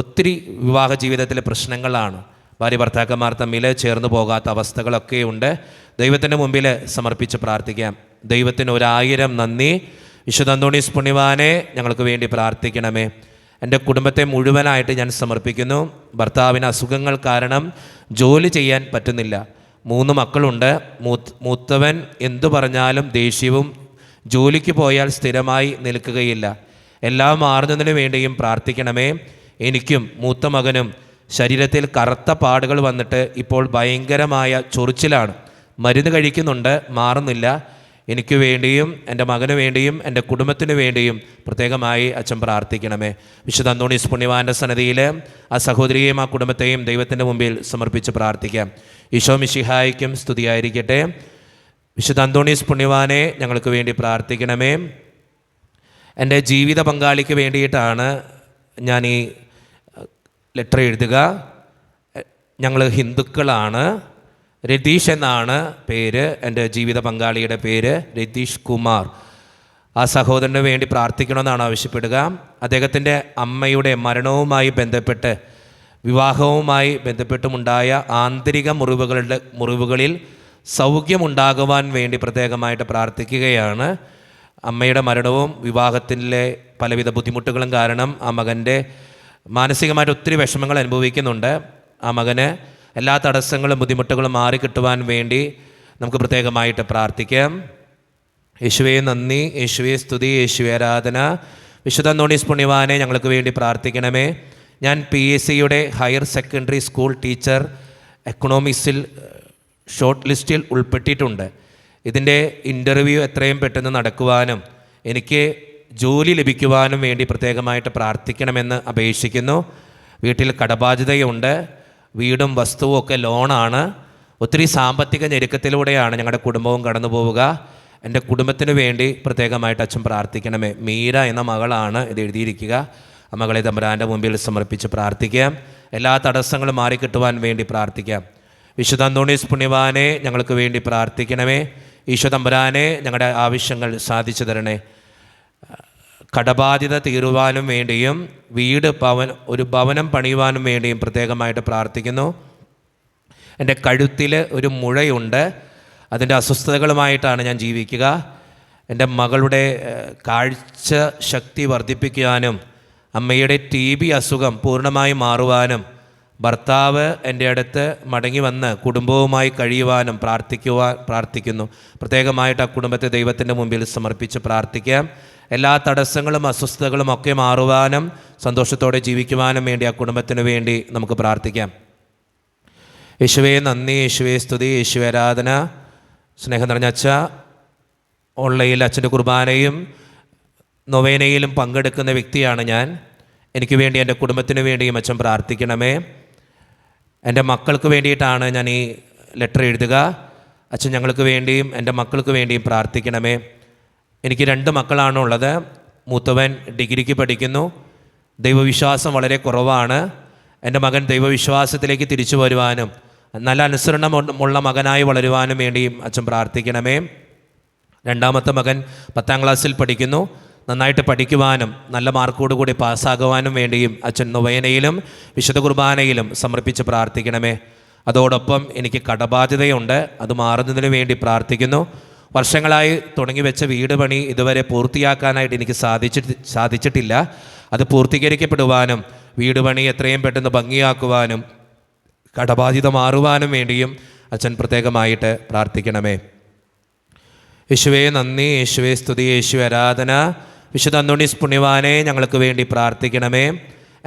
ഒത്തിരി വിവാഹ ജീവിതത്തിലെ പ്രശ്നങ്ങളാണ്. ഭാര്യ ഭർത്താക്കന്മാർ തമ്മിൽ ചേർന്ന് പോകാത്ത അവസ്ഥകളൊക്കെയുണ്ട്. ദൈവത്തിൻ്റെ മുമ്പിൽ സമർപ്പിച്ച് പ്രാർത്ഥിക്കാം. ദൈവത്തിന് 1000 നന്ദി. വിശുദ്ധ അന്തോണീസ് പുണ്യവാനെ ഞങ്ങൾക്ക് വേണ്ടി പ്രാർത്ഥിക്കണമേ. എൻ്റെ കുടുംബത്തെ മുഴുവനായിട്ട് ഞാൻ സമർപ്പിക്കുന്നു. ഭർത്താവിന് അസുഖങ്ങൾ കാരണം ജോലി ചെയ്യാൻ പറ്റുന്നില്ല. 3 മക്കളുണ്ട്. മൂത്തവൻ എന്തു പറഞ്ഞാലും ദേഷ്യവും, ജോലിക്ക് പോയാൽ സ്ഥിരമായി നിൽക്കുകയില്ല. എല്ലാം മാറുന്നതിന് വേണ്ടിയും പ്രാർത്ഥിക്കണമേ. എനിക്കും മൂത്ത മകനും ശരീരത്തിൽ കറുത്ത പാടുകൾ വന്നിട്ട് ഇപ്പോൾ ഭയങ്കരമായ ചൊറിച്ചിലാണ്. മരുന്ന് കഴിക്കുന്നുണ്ട്, മാറുന്നില്ല. എനിക്ക് വേണ്ടിയും എൻ്റെ മകന് വേണ്ടിയും എൻ്റെ കുടുംബത്തിന് വേണ്ടിയും പ്രത്യേകമായി അച്ഛൻ പ്രാർത്ഥിക്കണമേ. വിശുദ്ധ അന്തോണീസ് പുണ്യവാൻ്റെ സന്നിധിയിൽ ആ സഹോദരിയെയും ആ കുടുംബത്തെയും ദൈവത്തിൻ്റെ മുമ്പിൽ സമർപ്പിച്ച് പ്രാർത്ഥിക്കാം. ഈശോ മിശിഹായ്ക്കും സ്തുതിയായിരിക്കട്ടെ. വിശുദ്ധ അന്തോണീസ് പുണ്യവാനെ ഞങ്ങൾക്ക് വേണ്ടി പ്രാർത്ഥിക്കണമേ. എൻ്റെ ജീവിത പങ്കാളിക്ക് വേണ്ടിയിട്ടാണ് ഞാൻ ഈ ലെറ്റർ എഴുതുക. ഞങ്ങൾ ഹിന്ദുക്കളാണ്. രതീഷ് എന്നാണ് പേര്. എൻ്റെ ജീവിത പങ്കാളിയുടെ പേര് രതീഷ് കുമാർ. ആ സഹോദരന് വേണ്ടി പ്രാർത്ഥിക്കണമെന്നാണ് ആവശ്യപ്പെടുക. അദ്ദേഹത്തിൻ്റെ അമ്മയുടെ മരണവുമായി ബന്ധപ്പെട്ട്, വിവാഹവുമായി ബന്ധപ്പെട്ടുമുണ്ടായ ആന്തരിക മുറിവുകളിൽ സൗഖ്യമുണ്ടാകുവാൻ വേണ്ടി പ്രത്യേകമായിട്ട് പ്രാർത്ഥിക്കുകയാണ്. അമ്മയുടെ മരണവും വിവാഹത്തിലെ പലവിധ ബുദ്ധിമുട്ടുകളും കാരണം ആ മകൻ്റെ മാനസികമായിട്ട് ഒത്തിരി വിഷമങ്ങൾ അനുഭവിക്കുന്നുണ്ട്. ആ മകന് എല്ലാ തടസ്സങ്ങളും ബുദ്ധിമുട്ടുകളും മാറിക്കിട്ടുവാൻ വേണ്ടി നമുക്ക് പ്രത്യേകമായിട്ട് പ്രാർത്ഥിക്കാം. യേശുവേ നന്ദി, യേശുവേ സ്തുതി, യേശുവേ ആരാധന. വിശുദ്ധ അന്തോണീസ് പുണ്യവാനെ ഞങ്ങൾക്ക് വേണ്ടി പ്രാർത്ഥിക്കണമേ. ഞാൻ PSCയുടെ ഹയർ സെക്കൻഡറി സ്കൂൾ ടീച്ചർ എക്കണോമിക്സിൽ ഷോർട്ട് ലിസ്റ്റിൽ ഉൾപ്പെട്ടിട്ടുണ്ട്. ഇതിൻ്റെ ഇൻ്റർവ്യൂ എത്രയും പെട്ടെന്ന് നടക്കുവാനും എനിക്ക് ജോലി ലഭിക്കുവാനും വേണ്ടി പ്രത്യേകമായിട്ട് പ്രാർത്ഥിക്കണമെന്ന് അപേക്ഷിക്കുന്നു. വീട്ടിൽ കടബാധ്യതയുണ്ട്, വീടും വസ്തുവും ഒക്കെ ലോണാണ്. ഒത്തിരി സാമ്പത്തിക ഞെരുക്കത്തിലൂടെയാണ് ഞങ്ങളുടെ കുടുംബവും കടന്നു പോവുക. എൻ്റെ കുടുംബത്തിന് വേണ്ടി പ്രത്യേകമായിട്ട് അച്ഛൻ പ്രാർത്ഥിക്കണമേ. മീര എന്ന മകളാണ് ഇത് എഴുതിയിരിക്കുക. ആ മകളെ തമ്പുരാൻ്റെ മുമ്പിൽ സമർപ്പിച്ച് പ്രാർത്ഥിക്കാം. എല്ലാ തടസ്സങ്ങളും മാറിക്കിട്ടുവാൻ വേണ്ടി പ്രാർത്ഥിക്കാം. വിശുദ്ധ അന്തോണീസ് പുണ്യവാനെ ഞങ്ങൾക്ക് വേണ്ടി പ്രാർത്ഥിക്കണമേ. ഈശോ തമ്പുരാനെ ഞങ്ങളുടെ ആവശ്യങ്ങൾ സാധിച്ചു തരണേ. കടബാധ്യത തീരുവാനും വേണ്ടിയും ഒരു ഭവനം പണിയുവാനും വേണ്ടിയും പ്രത്യേകമായിട്ട് പ്രാർത്ഥിക്കുന്നു. എൻ്റെ കഴുത്തിൽ ഒരു മുഴയുണ്ട്, അതിൻ്റെ അസ്വസ്ഥതകളുമായിട്ടാണ് ഞാൻ ജീവിക്കുക. എൻ്റെ മകളുടെ കാഴ്ച ശക്തി വർദ്ധിപ്പിക്കാനും അമ്മയുടെ TB അസുഖം പൂർണ്ണമായി മാറുവാനും ഭർത്താവ് എൻ്റെ അടുത്ത് മടങ്ങി വന്ന് കുടുംബവുമായി കഴിയുവാനും പ്രാർത്ഥിക്കുന്നു. പ്രത്യേകമായിട്ട് ആ കുടുംബത്തെ ദൈവത്തിൻ്റെ മുമ്പിൽ സമർപ്പിച്ച് പ്രാർത്ഥിക്കാം. എല്ലാ തടസ്സങ്ങളും അസ്വസ്ഥതകളും ഒക്കെ മാറുവാനും സന്തോഷത്തോടെ ജീവിക്കുവാനും വേണ്ടി ആ കുടുംബത്തിന് വേണ്ടി നമുക്ക് പ്രാർത്ഥിക്കാം. യേശുവേ നന്ദി, യേശുവേ സ്തുതി, യേശുവേ ആരാധന. സ്നേഹം നിറഞ്ഞ അച്ഛ, ഓൺലൈനിൽ അച്ഛൻ്റെ കുർബാനയും നൊവേനയിലും പങ്കെടുക്കുന്ന വ്യക്തിയാണ് ഞാൻ. എനിക്ക് വേണ്ടി എൻ്റെ കുടുംബത്തിന് വേണ്ടിയും അച്ഛൻ പ്രാർത്ഥിക്കണമേ. എൻ്റെ മക്കൾക്ക് വേണ്ടിയിട്ടാണ് ഞാൻ ഈ ലെറ്റർ എഴുതുക. അച്ഛൻ ഞങ്ങൾക്ക് വേണ്ടിയും എൻ്റെ മക്കൾക്ക് വേണ്ടിയും പ്രാർത്ഥിക്കണമേ. എനിക്ക് 2 മക്കളാണുള്ളത്. മൂത്തവൻ ഡിഗ്രിക്ക് പഠിക്കുന്നു. ദൈവവിശ്വാസം വളരെ കുറവാണ്. എൻ്റെ മകൻ ദൈവവിശ്വാസത്തിലേക്ക് തിരിച്ചു വരുവാനും നല്ല അനുസരണമുള്ള മകനായി വളരുവാനും വേണ്ടിയും അച്ഛൻ പ്രാർത്ഥിക്കണമേ. 2ാമത്തെ മകൻ 10ാം ക്ലാസ്സിൽ പഠിക്കുന്നു. നന്നായിട്ട് പഠിക്കുവാനും നല്ല മാർക്കോടുകൂടി പാസ്സാകുവാനും വേണ്ടിയും അച്ഛൻ നൊവേനയിലും വിശുദ്ധ കുർബാനയിലും സമർപ്പിച്ച് പ്രാർത്ഥിക്കണമേ. അതോടൊപ്പം എനിക്ക് കടബാധ്യതയുണ്ട്, അത് മാറുന്നതിന് വേണ്ടി പ്രാർത്ഥിക്കുന്നു. വർഷങ്ങളായി തുടങ്ങി വെച്ച വീട് പണി ഇതുവരെ പൂർത്തിയാക്കാനായിട്ട് എനിക്ക് സാധിച്ചിട്ടില്ല. അത് പൂർത്തീകരിക്കപ്പെടുവാനും വീട് പണി എത്രയും പെട്ടെന്ന് ഭംഗിയാക്കുവാനും കടബാധ്യത മാറുവാനും വേണ്ടിയും അച്ഛൻ പ്രത്യേകമായിട്ട് പ്രാർത്ഥിക്കണമേ. യേശുവേ നന്ദി, യേശുവേ സ്തുതി, യേശുവേ ആരാധന. വിശുദ്ധ അന്തോണീസ് പുണ്യവാനെ ഞങ്ങൾക്ക് വേണ്ടി പ്രാർത്ഥിക്കണമേ.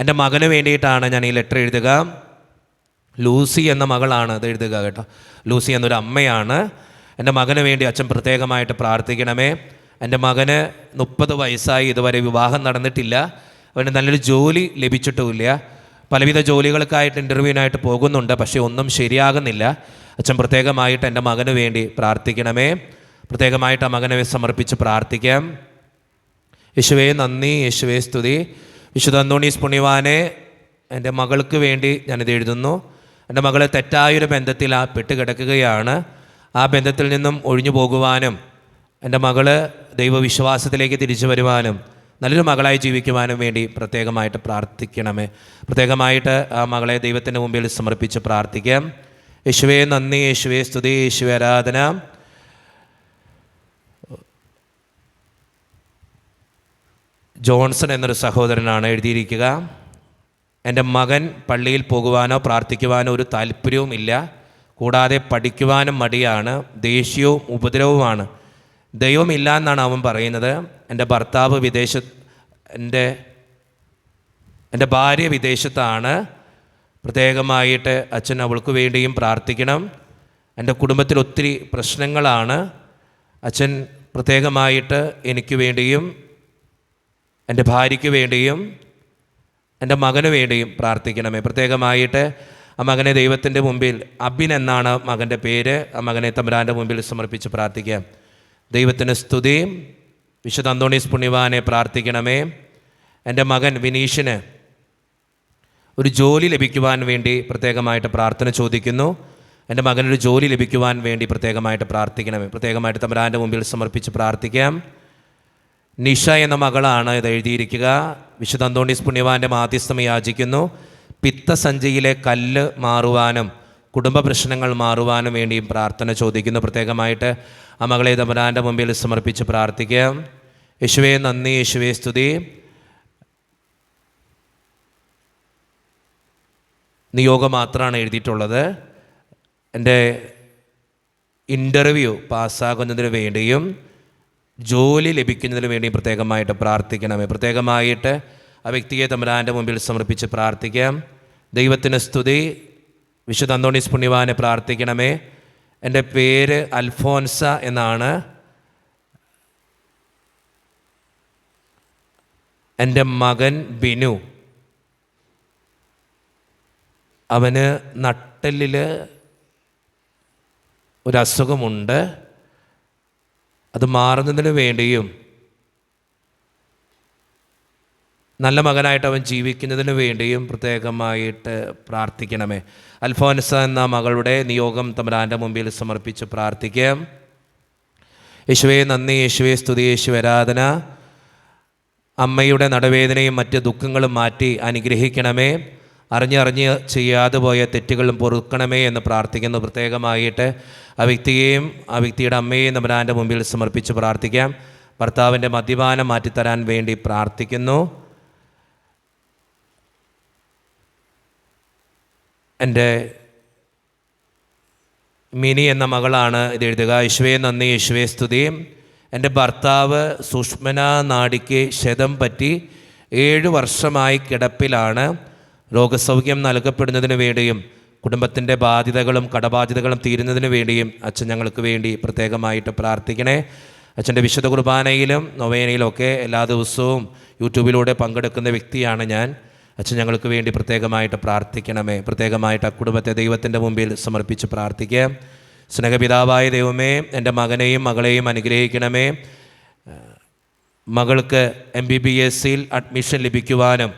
എൻ്റെ മകന് വേണ്ടിയിട്ടാണ് ഞാൻ ഈ ലെറ്റർ എഴുതുക. ലൂസി എന്ന മകളാണ് ഇത് എഴുതുക കേട്ടോ. ലൂസി എന്നൊരു അമ്മയാണ്. എൻ്റെ മകന് വേണ്ടി അച്ഛൻ പ്രത്യേകമായിട്ട് പ്രാർത്ഥിക്കണമേ. എൻ്റെ മകന് 30 വയസ്സായി, ഇതുവരെ വിവാഹം നടന്നിട്ടില്ല. അവന് നല്ലൊരു ജോലി ലഭിച്ചിട്ടുമില്ല. പലവിധ ജോലികൾക്കായിട്ട് ഇൻ്റർവ്യൂവിനായിട്ട് പോകുന്നുണ്ട്, പക്ഷേ ഒന്നും ശരിയാകുന്നില്ല. അച്ഛൻ പ്രത്യേകമായിട്ട് എൻ്റെ മകന് വേണ്ടി പ്രാർത്ഥിക്കണമേ. പ്രത്യേകമായിട്ട് ആ മകനെ സമർപ്പിച്ച് പ്രാർത്ഥിക്കാം. യേശുവേ നന്ദി, യേശുവേ സ്തുതി. വിശുദ്ധ അന്തോണീസ് പുണ്യവാനെ എൻ്റെ മകൾക്ക് വേണ്ടി ഞാനിത് എഴുതുന്നു. എൻ്റെ മകൾ തെറ്റായൊരു ബന്ധത്തിൽ പെട്ടുകിടക്കുകയാണ്. ആ ബന്ധത്തിൽ നിന്നും ഒഴിഞ്ഞു പോകുവാനും എൻ്റെ മകൾ ദൈവവിശ്വാസത്തിലേക്ക് തിരിച്ചു വരുവാനും നല്ലൊരു മകളായി ജീവിക്കുവാനും വേണ്ടി പ്രത്യേകമായിട്ട് പ്രാർത്ഥിക്കണമേ. പ്രത്യേകമായിട്ട് ആ മകളെ ദൈവത്തിൻ്റെ മുമ്പിൽ സമർപ്പിച്ച് പ്രാർത്ഥിക്കാം. യേശുവേ നന്ദി, യേശുവേ സ്തുതി, യേശുവേ ആരാധന. ജോൺസൺ എന്നൊരു സഹോദരനാണ് എഴുതിയിരിക്കുക. എൻ്റെ മകൻ പള്ളിയിൽ പോകുവാനോ പ്രാർത്ഥിക്കുവാനോ ഒരു താല്പര്യവുമില്ല. കൂടാതെ പഠിക്കുവാനും മടിയാണ്, ദേഷ്യവും ഉപദ്രവവുമാണ്. ദൈവമില്ല എന്നാണ് അവൻ പറയുന്നത്. എൻ്റെ ഭർത്താവ് എൻ്റെ ഭാര്യ വിദേശത്താണ്. പ്രത്യേകമായിട്ട് അച്ഛൻ അവൾക്ക് വേണ്ടിയും പ്രാർത്ഥിക്കണം. എൻ്റെ കുടുംബത്തിൽ ഒത്തിരി പ്രശ്നങ്ങളാണ്. അച്ഛൻ പ്രത്യേകമായിട്ട് എനിക്ക് വേണ്ടിയും എൻ്റെ ഭാര്യയ്ക്ക് വേണ്ടിയും എൻ്റെ മകന് വേണ്ടിയും പ്രാർത്ഥിക്കണമേ. പ്രത്യേകമായിട്ട് ആ മകനെ ദൈവത്തിൻ്റെ മുമ്പിൽ, അബിൻ എന്നാണ് മകൻ്റെ പേര്, ആ മകനെ തമ്പുരാൻ്റെ മുമ്പിൽ സമർപ്പിച്ച് പ്രാർത്ഥിക്കാം. ദൈവത്തിന് സ്തുതിയും. വിശുദ്ധ അന്തോണീസ് പുണ്യവാനെ പ്രാർത്ഥിക്കണമേ. എൻ്റെ മകൻ വിനീഷിന് ഒരു ജോലി ലഭിക്കുവാൻ വേണ്ടി പ്രത്യേകമായിട്ട് പ്രാർത്ഥന ചോദിക്കുന്നു. എൻ്റെ മകനൊരു ജോലി ലഭിക്കുവാൻ വേണ്ടി പ്രത്യേകമായിട്ട് പ്രാർത്ഥിക്കണമേ. പ്രത്യേകമായിട്ട് തമ്പുരാൻ്റെ മുമ്പിൽ സമർപ്പിച്ച് പ്രാർത്ഥിക്കാം. നിഷ എന്ന മകളാണ് ഇത് എഴുതിയിരിക്കുക. വിശുദ്ധ അന്തോണീസ് പുണ്യവാൻ്റെ മാധ്യസ്ഥം യാചിക്കുന്നു. പിത്തസഞ്ചിയിലെ കല്ല് മാറുവാനും കുടുംബ പ്രശ്നങ്ങൾ മാറുവാനും വേണ്ടിയും പ്രാർത്ഥന ചോദിക്കുന്നു. പ്രത്യേകമായിട്ട് ആ മകളെ തമ്പുരാൻ്റെ മുമ്പിൽ സമർപ്പിച്ച് പ്രാർത്ഥിക്കാം. യേശുവേ നന്ദി, യേശുവേ സ്തുതി. നിയോഗം മാത്രമാണ് എഴുതിയിട്ടുള്ളത്. എൻ്റെ ഇൻ്റർവ്യൂ പാസ്സാകുന്നതിന് വേണ്ടിയും ജോലി ലഭിക്കുന്നതിന് വേണ്ടിയും പ്രത്യേകമായിട്ട് പ്രാർത്ഥിക്കണമേ. പ്രത്യേകമായിട്ട് ആ വ്യക്തിയെ തമ്പുരാൻ്റെ മുമ്പിൽ സമർപ്പിച്ച് പ്രാർത്ഥിക്കാം. ദൈവത്തിന് സ്തുതി. വിശുദ്ധ അന്തോണീസ് പുണ്യവാനെ പ്രാർത്ഥിക്കണമേ. എൻ്റെ പേര് അൽഫോൻസ എന്നാണ്. എൻ്റെ മകൻ ബിനു, അവന് നട്ടെല്ലിൽ ഒരസുഖമുണ്ട്. അത് മാറുന്നതിന് വേണ്ടിയും നല്ല മകനായിട്ട് അവൻ ജീവിക്കുന്നതിന് വേണ്ടിയും പ്രത്യേകമായിട്ട് പ്രാർത്ഥിക്കണമേ. അൽഫോൻസ എന്ന മകളുടെ നിയോഗം തമ്പുരാൻ്റെ മുമ്പിൽ സമർപ്പിച്ച് പ്രാർത്ഥിക്കാം. യേശുവേ നന്ദി, യേശുവേ സ്തുതി, യേശുവേ ആരാധന. അമ്മയുടെ നടവേദനയും മറ്റ് ദുഃഖങ്ങളും മാറ്റി അനുഗ്രഹിക്കണമേ. അറിഞ്ഞ് ചെയ്യാതെ പോയ തെറ്റുകളും പൊറുക്കണമേ എന്ന് പ്രാർത്ഥിക്കുന്നു. പ്രത്യേകമായിട്ട് ആ വ്യക്തിയെയും ആ വ്യക്തിയുടെ അമ്മയെയും തമ്പുരാൻ്റെ മുമ്പിൽ സമർപ്പിച്ച് പ്രാർത്ഥിക്കാം. ഭർത്താവിൻ്റെ മദ്യപാനം മാറ്റിത്തരാൻ വേണ്ടി പ്രാർത്ഥിക്കുന്നു. എൻ്റെ മിനി എന്ന മകളാണ് ഇത് എഴുതുക. യേശുവേ നന്ദി, യേശുവേ സ്തുതി. എൻ്റെ ഭർത്താവ് സുഷ്മന നാഡിക്ക് ക്ഷതം പറ്റി 7 വർഷമായി കിടപ്പിലാണ്. രോഗസൗഖ്യം നൽകപ്പെടുന്നതിന് വേണ്ടിയും കുടുംബത്തിൻ്റെ ബാധ്യതകളും കടബാധ്യതകളും തീരുന്നതിന് വേണ്ടിയും അച്ഛൻ ഞങ്ങൾക്ക് വേണ്ടി പ്രത്യേകമായിട്ട് പ്രാർത്ഥിക്കണേ. അച്ഛൻ്റെ വിശുദ്ധ കുർബാനയിലും നൊവേനയിലും ഒക്കെ എല്ലാ ദിവസവും യൂട്യൂബിലൂടെ പങ്കെടുക്കുന്ന വ്യക്തിയാണ് ഞാൻ. അച്ഛൻ ഞങ്ങൾക്ക് വേണ്ടി പ്രത്യേകമായിട്ട് പ്രാർത്ഥിക്കണമേ. പ്രത്യേകമായിട്ട് ആ കുടുംബത്തെ ദൈവത്തിൻ്റെ മുമ്പിൽ സമർപ്പിച്ച് പ്രാർത്ഥിക്കാം. സ്നേഹപിതാവായ ദൈവമേ, എൻ്റെ മകനെയും മകളെയും അനുഗ്രഹിക്കണമേ. മകൾക്ക് MBBSയിൽ അഡ്മിഷൻ ലഭിക്കുവാനും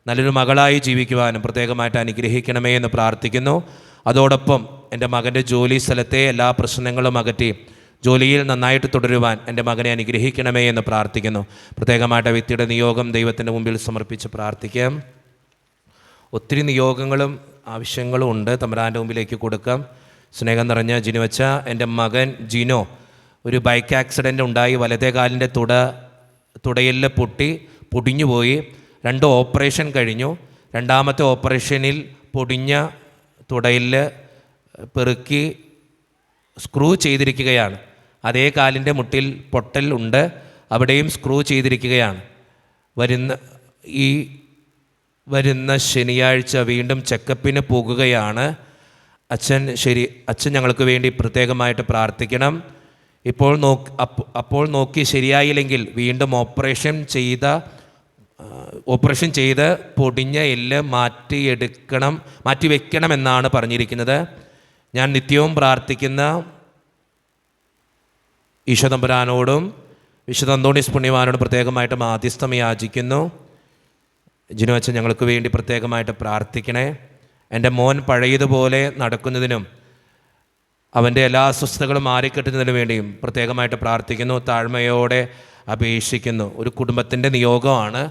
നല്ലൊരു മകളായി ജീവിക്കുവാനും പ്രത്യേകമായിട്ട് അനുഗ്രഹിക്കണമേ എന്ന് പ്രാർത്ഥിക്കുന്നു. അതോടൊപ്പം എൻ്റെ മകൻ്റെ ജോലി സ്ഥലത്തെ എല്ലാ പ്രശ്നങ്ങളും അകറ്റി ജോലിയിൽ നന്നായിട്ട് തുടരുവാൻ എൻ്റെ മകനെ അനുഗ്രഹിക്കണമേ എന്ന് പ്രാർത്ഥിക്കുന്നു. പ്രത്യേകമായിട്ട് വ്യക്തിയുടെ നിയോഗം ദൈവത്തിൻ്റെ മുമ്പിൽ സമർപ്പിച്ച് പ്രാർത്ഥിക്കാം. ഒത്തിരി നിയോഗങ്ങളും ആവശ്യങ്ങളും ഉണ്ട്, തമ്പുരാൻ്റെ മുമ്പിലേക്ക് കൊടുക്കാം. സ്നേഹം നിറഞ്ഞ ജിനുവച്ച, എൻ്റെ മകൻ ജിനോ ഒരു ബൈക്ക് ആക്സിഡൻ്റ് ഉണ്ടായി വലതേ കാലിൻ്റെ തുടയെല്ല് പൊടിഞ്ഞുപോയി. 2 ഓപ്പറേഷൻ കഴിഞ്ഞു. 2ാമത്തെ ഓപ്പറേഷനിൽ പൊടിഞ്ഞ തുടയെല്ല് പെറുക്കി സ്ക്രൂ ചെയ്തിരിക്കുകയാണ്. അതേ കാലിൻ്റെ മുട്ടിൽ പൊട്ടൽ ഉണ്ട്, അവിടെയും സ്ക്രൂ ചെയ്തിരിക്കുകയാണ്. വരുന്ന ശനിയാഴ്ച വീണ്ടും ചെക്കപ്പിന് പോകുകയാണ്. അച്ഛൻ ഞങ്ങൾക്ക് വേണ്ടി പ്രത്യേകമായിട്ട് പ്രാർത്ഥിക്കണം. അപ്പോൾ നോക്കി ശരിയായില്ലെങ്കിൽ വീണ്ടും ഓപ്പറേഷൻ ചെയ്ത് പൊടിഞ്ഞ എല്ല് മാറ്റി വെക്കണമെന്നാണ് പറഞ്ഞിരിക്കുന്നത്. ഞാൻ നിത്യവും പ്രാർത്ഥിക്കുന്ന ഈശോ തമ്പുരാനോടും വിശുദ്ധ അന്തോണീസ് പുണ്യവാനോടും പ്രത്യേകമായിട്ട് മാധ്യസ്ഥം യാചിക്കുന്നു. ജിനു അച്ഛൻ ഞങ്ങൾക്ക് വേണ്ടി പ്രത്യേകമായിട്ട് പ്രാർത്ഥിക്കണേ. എൻ്റെ മോൻ പഴയതുപോലെ നടക്കുന്നതിനും അവൻ്റെ എല്ലാ അസ്വസ്ഥതകളും മാറിക്കിട്ടുന്നതിനു വേണ്ടിയും പ്രത്യേകമായിട്ട് പ്രാർത്ഥിക്കുന്നു. താഴ്മയോടെ അപേക്ഷിക്കുന്നു. ഒരു കുടുംബത്തിൻ്റെ നിയോഗമാണ്.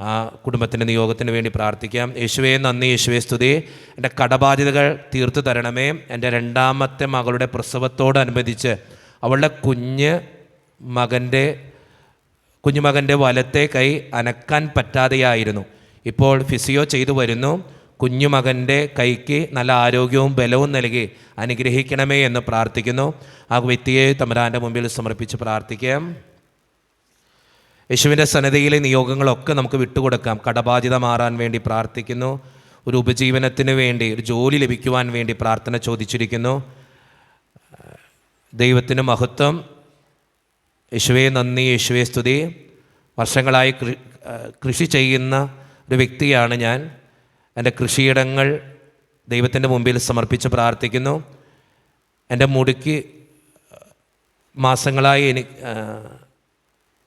ആ കുടുംബത്തിൻ്റെ നിയോഗത്തിന് വേണ്ടി പ്രാർത്ഥിക്കാം. യേശുവേ നന്ദി, യേശുവേ സ്തുതി. എൻ്റെ കടബാധ്യതകൾ തീർത്തു തരണമേ. എൻ്റെ 2ാമത്തെ മകളുടെ പ്രസവത്തോടനുബന്ധിച്ച് അവളുടെ കുഞ്ഞുമകൻ്റെ വലത്തെ കൈ അനക്കാൻ പറ്റാതെയായിരുന്നു. ഇപ്പോൾ ഫിസിയോ ചെയ്തു വരുന്നു. കുഞ്ഞുമകൻ്റെ കൈക്ക് നല്ല ആരോഗ്യവും ബലവും നൽകി അനുഗ്രഹിക്കണമേ എന്ന് പ്രാർത്ഥിക്കുന്നു. ആ വ്യക്തിയെ തമ്പുരാൻ്റെ മുമ്പിൽ സമർപ്പിച്ച് പ്രാർത്ഥിക്കാം. യേശുവിൻ്റെ സന്നിധിയിലെ നിയോഗങ്ങളൊക്കെ നമുക്ക് വിട്ടുകൊടുക്കാം. കടബാധ്യത മാറാൻ വേണ്ടി പ്രാർത്ഥിക്കുന്നു. ഒരു ഉപജീവനത്തിന് വേണ്ടി, ഒരു ജോലി ലഭിക്കുവാൻ വേണ്ടി പ്രാർത്ഥന ചോദിച്ചിരിക്കുന്നു. ദൈവത്തിന് മഹത്വം. യേശുവേ നന്ദി, യേശുവേ സ്തുതി. വർഷങ്ങളായി കൃഷി ചെയ്യുന്ന ഒരു വ്യക്തിയാണ് ഞാൻ. എൻ്റെ കൃഷിയിടങ്ങൾ ദൈവത്തിൻ്റെ മുമ്പിൽ സമർപ്പിച്ച് പ്രാർത്ഥിക്കുന്നു. എൻ്റെ മുടിക്ക് മാസങ്ങളായി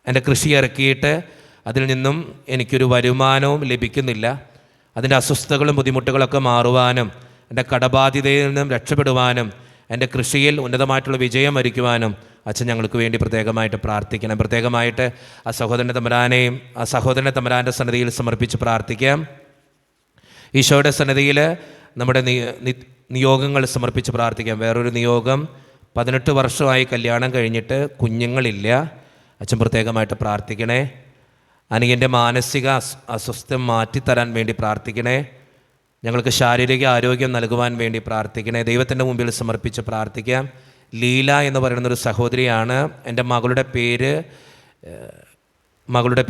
എൻ്റെ കൃഷി ഇറക്കിയിട്ട് അതിൽ നിന്നും എനിക്കൊരു വരുമാനവും ലഭിക്കുന്നില്ല. അതിൻ്റെ അസ്വസ്ഥതകളും ബുദ്ധിമുട്ടുകളൊക്കെ മാറുവാനും എൻ്റെ കടബാധ്യതയിൽ നിന്നും രക്ഷപ്പെടുവാനും എൻ്റെ കൃഷിയിൽ ഉന്നതമായിട്ടുള്ള വിജയം വരിക്കുവാനും അച്ഛൻ ഞങ്ങൾക്ക് വേണ്ടി പ്രത്യേകമായിട്ട് പ്രാർത്ഥിക്കണം. പ്രത്യേകമായിട്ട് ആ സഹോദരനെ തമ്പുരാൻ്റെ സന്നിധിയിൽ സമർപ്പിച്ച് പ്രാർത്ഥിക്കാം. ഈശോയുടെ സന്നിധിയിൽ നമ്മുടെ നിയോഗങ്ങൾ സമർപ്പിച്ച് പ്രാർത്ഥിക്കാം. വേറൊരു നിയോഗം, 18 വർഷമായി കല്യാണം കഴിഞ്ഞിട്ട് കുഞ്ഞുങ്ങളില്ല. അച്ഛൻ പ്രത്യേകമായിട്ട് പ്രാർത്ഥിക്കണേ. അനിയൻ്റെ മാനസിക അസ്വസ്ഥം മാറ്റിത്തരാൻ വേണ്ടി പ്രാർത്ഥിക്കണേ. ഞങ്ങൾക്ക് ശാരീരിക ആരോഗ്യം നൽകുവാൻ വേണ്ടി പ്രാർത്ഥിക്കണേ. ദൈവത്തിൻ്റെ മുമ്പിൽ സമർപ്പിച്ച് പ്രാർത്ഥിക്കാം. ലീല എന്ന് പറയുന്നൊരു സഹോദരിയാണ്. എൻ്റെ മകളുടെ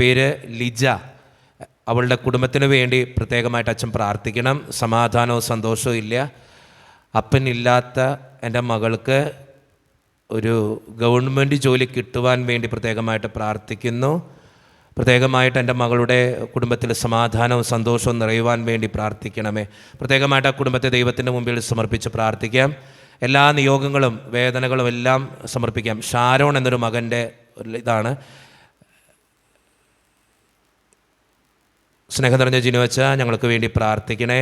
പേര് ലിജ. അവളുടെ കുടുംബത്തിന് വേണ്ടി പ്രത്യേകമായിട്ട് അച്ഛൻ പ്രാർത്ഥിക്കണം. സമാധാനവും സന്തോഷവും ഇല്ല. അപ്പനില്ലാത്ത എൻ്റെ മകൾക്ക് ഒരു ഗവൺമെൻറ് ജോലി കിട്ടുവാൻ വേണ്ടി പ്രത്യേകമായിട്ട് പ്രാർത്ഥിക്കുന്നു. പ്രത്യേകമായിട്ട് എൻ്റെ മകളുടെ കുടുംബത്തിൽ സമാധാനവും സന്തോഷവും നിറയുവാൻ വേണ്ടി പ്രാർത്ഥിക്കണമേ. പ്രത്യേകമായിട്ട് ആ കുടുംബത്തെ ദൈവത്തിൻ്റെ മുമ്പിൽ സമർപ്പിച്ച് പ്രാർത്ഥിക്കാം. എല്ലാ നിയോഗങ്ങളും വേദനകളും എല്ലാം സമർപ്പിക്കാം. ഷാരോൺ എന്നൊരു മകൻ്റെ ഇതാണ്. സ്നേഹം നിറഞ്ഞ ജിനുവച്ച, ഞങ്ങൾക്ക് വേണ്ടി പ്രാർത്ഥിക്കണേ.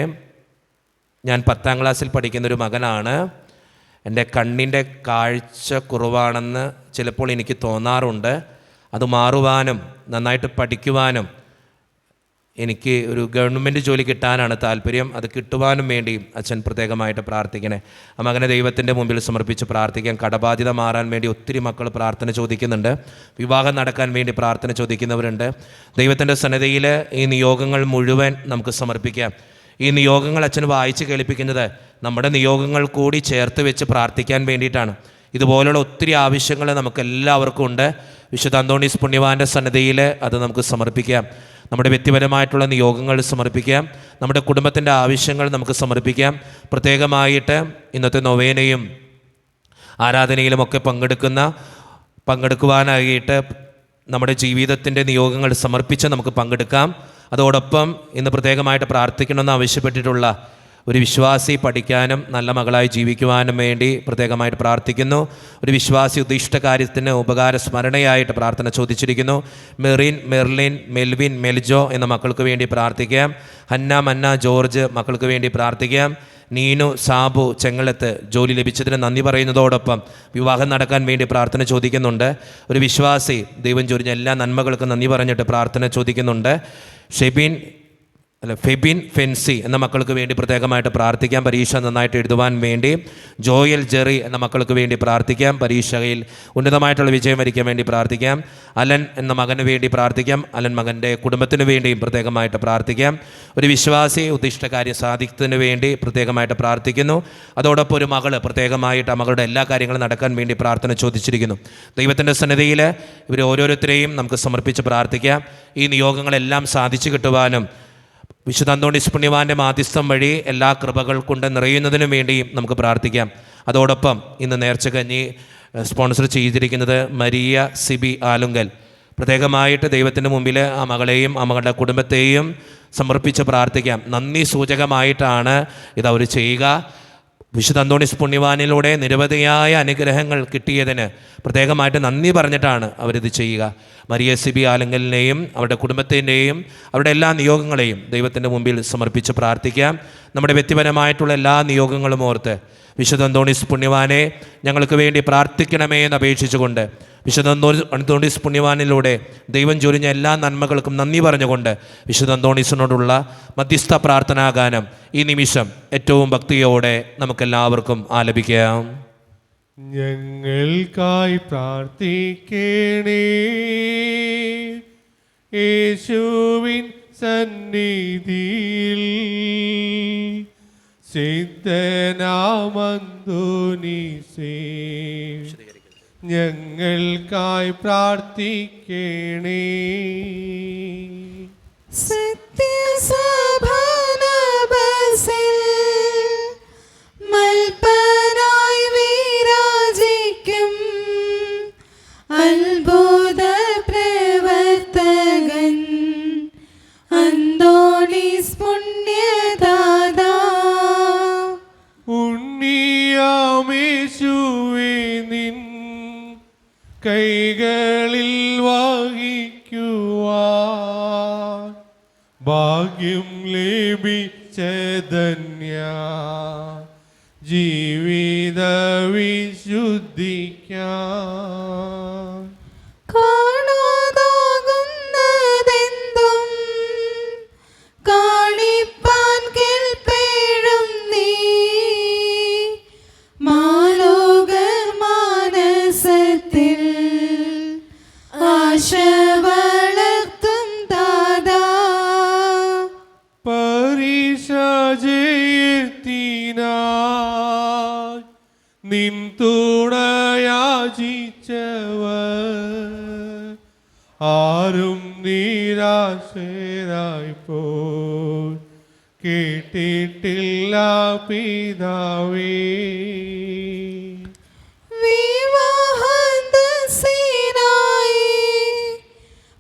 ഞാൻ 10ാം ക്ലാസ്സിൽ പഠിക്കുന്നൊരു മകനാണ്. എൻ്റെ കണ്ണിൻ്റെ കാഴ്ച കുറവാണെന്ന് ചിലപ്പോൾ എനിക്ക് തോന്നാറുണ്ട്. അത് മാറുവാനും നന്നായിട്ട് പഠിക്കുവാനും എനിക്ക് ഒരു ഗവൺമെൻറ് ജോലി കിട്ടാനാണ് താല്പര്യം. അത് കിട്ടുവാനും വേണ്ടി അച്ഛൻ പ്രത്യേകമായിട്ട് പ്രാർത്ഥിക്കണേ. ആ മകനെ ദൈവത്തിൻ്റെ മുമ്പിൽ സമർപ്പിച്ച് പ്രാർത്ഥിക്കാം. കടബാധ്യത മാറാൻ വേണ്ടി ഒത്തിരി മക്കൾ പ്രാർത്ഥന ചോദിക്കുന്നുണ്ട്. വിവാഹം നടക്കാൻ വേണ്ടി പ്രാർത്ഥന ചോദിക്കുന്നവരുണ്ട്. ദൈവത്തിൻ്റെ സന്നിധിയിൽ ഈ നിയോഗങ്ങൾ മുഴുവൻ നമുക്ക് സമർപ്പിക്കാം. ഈ നിയോഗങ്ങൾ അച്ഛൻ വായിച്ച് കേൾപ്പിക്കുന്നത് നമ്മുടെ നിയോഗങ്ങൾ കൂടി ചേർത്ത് വെച്ച് പ്രാർത്ഥിക്കാൻ വേണ്ടിയിട്ടാണ്. ഇതുപോലുള്ള ഒത്തിരി ആവശ്യങ്ങൾ നമുക്കെല്ലാവർക്കും ഉണ്ട്. വിശുദ്ധ അന്തോണീസ് പുണ്യവാൻ്റെ സന്നിധിയിൽ അത് നമുക്ക് സമർപ്പിക്കാം. നമ്മുടെ വ്യക്തിപരമായിട്ടുള്ള നിയോഗങ്ങൾ സമർപ്പിക്കാം. നമ്മുടെ കുടുംബത്തിൻ്റെ ആവശ്യങ്ങൾ നമുക്ക് സമർപ്പിക്കാം. പ്രത്യേകമായിട്ട് ഇന്നത്തെ നൊവേനയും ആരാധനയിലുമൊക്കെ പങ്കെടുക്കുവാനായിട്ട് നമ്മുടെ ജീവിതത്തിൻ്റെ നിയോഗങ്ങൾ സമർപ്പിച്ച് നമുക്ക് പങ്കെടുക്കാം. അതോടൊപ്പം ഇന്ന് പ്രത്യേകമായിട്ട് പ്രാർത്ഥിക്കണമെന്ന് ആവശ്യപ്പെട്ടിട്ടുള്ള ഒരു വിശ്വാസി പഠിക്കാനും നല്ല മകളായി ജീവിക്കുവാനും വേണ്ടി പ്രത്യേകമായിട്ട് പ്രാർത്ഥിക്കുന്നു. ഒരു വിശ്വാസി ഉദ്ദിഷ്ട കാര്യത്തിന് ഉപകാര സ്മരണയായിട്ട് പ്രാർത്ഥന ചോദിച്ചിരിക്കുന്നു. മെറിൻ, മെർലിൻ, മെൽവിൻ, മെൽജോ എന്ന മക്കൾക്ക് വേണ്ടി പ്രാർത്ഥിക്കാം. ഹന്ന, മന്ന, ജോർജ് മക്കൾക്ക് വേണ്ടി പ്രാർത്ഥിക്കാം. നീനു, സാബു, ചെങ്ങളത്ത് ജോലി ലഭിച്ചതിന് നന്ദി പറയുന്നതോടൊപ്പം വിവാഹം നടക്കാൻ വേണ്ടി പ്രാർത്ഥന ചോദിക്കുന്നുണ്ട്. ഒരു വിശ്വാസി ദൈവം ചൊരിഞ്ഞ എല്ലാ നന്മകൾക്കും നന്ദി പറഞ്ഞിട്ട് പ്രാർത്ഥന ചോദിക്കുന്നുണ്ട്. ഫെബിൻ, ഫെൻസി എന്ന മക്കൾക്ക് വേണ്ടി പ്രത്യേകമായിട്ട് പ്രാർത്ഥിക്കാം. പരീക്ഷ നന്നായിട്ട് എഴുതുവാൻ വേണ്ടി. ജോയൽ, ജെറി എന്ന മക്കൾക്ക് വേണ്ടി പ്രാർത്ഥിക്കാം. പരീക്ഷയിൽ ഉന്നതമായിട്ടുള്ള വിജയം വരിക്കാൻ വേണ്ടി പ്രാർത്ഥിക്കാം. അലൻ എന്ന മകന് വേണ്ടി പ്രാർത്ഥിക്കാം. അലൻ മകൻ്റെ കുടുംബത്തിന് വേണ്ടിയും പ്രത്യേകമായിട്ട് പ്രാർത്ഥിക്കാം. ഒരു വിശ്വാസി ഉദ്ദിഷ്ട കാര്യം സാധിക്കുന്നതിന് വേണ്ടി പ്രത്യേകമായിട്ട് പ്രാർത്ഥിക്കുന്നു. അതോടൊപ്പം ഒരു മകൾ പ്രത്യേകമായിട്ട് ആ മകളുടെ എല്ലാ കാര്യങ്ങളും നടക്കാൻ വേണ്ടി പ്രാർത്ഥന ചോദിച്ചിരിക്കുന്നു. ദൈവത്തിൻ്റെ സന്നിധിയിൽ ഇവർ ഓരോരുത്തരെയും നമുക്ക് സമർപ്പിച്ച് പ്രാർത്ഥിക്കാം. ഈ നിയോഗങ്ങളെല്ലാം സാധിച്ചു കിട്ടുവാനും വിശുദ്ധ അന്തോണീസ് പുണ്യവാൻ്റെ മാധ്യസ്ഥം വഴി എല്ലാ കൃപകൾ കൊണ്ട് നിറയുന്നതിനും വേണ്ടി നമുക്ക് പ്രാർത്ഥിക്കാം. അതോടൊപ്പം ഇന്ന് നേർച്ചക്കഞ്ഞി സ്പോൺസർ ചെയ്തിരിക്കുന്നത് മരിയ സിബി ആലുങ്കൽ. പ്രത്യേകമായിട്ട് ദൈവത്തിൻ്റെ മുമ്പിൽ ആ മകളെയും ആ മകളുടെ കുടുംബത്തെയും സമർപ്പിച്ച് പ്രാർത്ഥിക്കാം. നന്ദി സൂചകമായിട്ടാണ് ഇതവർ ചെയ്യുക. വിശുദ്ധ അന്തോണീസ് പുണ്യവാനിലൂടെ നിരവധിയായ അനുഗ്രഹങ്ങൾ കിട്ടിയതിന് പ്രത്യേകമായിട്ട് നന്ദി പറഞ്ഞിട്ടാണ് അവരിത് ചെയ്യുക. മരിയ സിബി ആലങ്കലിനെയും അവരുടെ കുടുംബത്തിൻ്റെയും അവരുടെ എല്ലാ നിയോഗങ്ങളെയും ദൈവത്തിൻ്റെ മുമ്പിൽ സമർപ്പിച്ച് പ്രാർത്ഥിക്കാം. നമ്മുടെ വ്യക്തിപരമായിട്ടുള്ള എല്ലാ നിയോഗങ്ങളും ഓർത്ത് വിശുദ്ധ അന്തോണീസ് പുണ്യവാനെ ഞങ്ങൾക്ക് വേണ്ടി പ്രാർത്ഥിക്കണമേ എന്ന് അപേക്ഷിച്ചുകൊണ്ട് വിശുദ്ധ അന്തോണീസ് പുണ്യവാനിലൂടെ ദൈവം ചൊരിഞ്ഞ എല്ലാ നന്മകൾക്കും നന്ദി പറഞ്ഞുകൊണ്ട് വിശുദ്ധ അന്തോണീസിനോടുള്ള മധ്യസ്ഥ പ്രാർത്ഥനാഗാനം ഈ നിമിഷം ഏറ്റവും ഭക്തിയോടെ നമുക്കെല്ലാവർക്കും ആലപിക്കാം. ഞങ്ങൾക്കായി പ്രാർത്ഥിക്കണേ യേശുവിൻ സന്നിധിയിൽ സിദ്ധനാമന്തോനീസേ ഞങ്ങൾക്കായി പ്രാർത്ഥിക്കണേ. സത്യസഭാനഭസിൽ മൽപ്പനായി വിരാജിക്കും അത്ഭുത പ്രവർത്തകൻ അന്തോണീസ് പുണ്യദാതാ. ഉണ്ണിയാമേശുവേ നിൻ കൈകളിൽ വഹിക്കുവാൻ ഭാഗ്യം ലഭിച്ചധന്യ ജീവിത വിശുദ്ധിക്കാൻ കാണാതാകുന്നതെന്തും കാണിപ്പാൻ കേൾപ്പേഴും നീ മാലോക മാനസത്തിൽ ആശ വളർത്തും ദാദാ. പരീക്ഷ ആരും നിരാശരായി പോ കേട്ടിട്ടില്ല പിതാവേ. വിവാഹദശനായി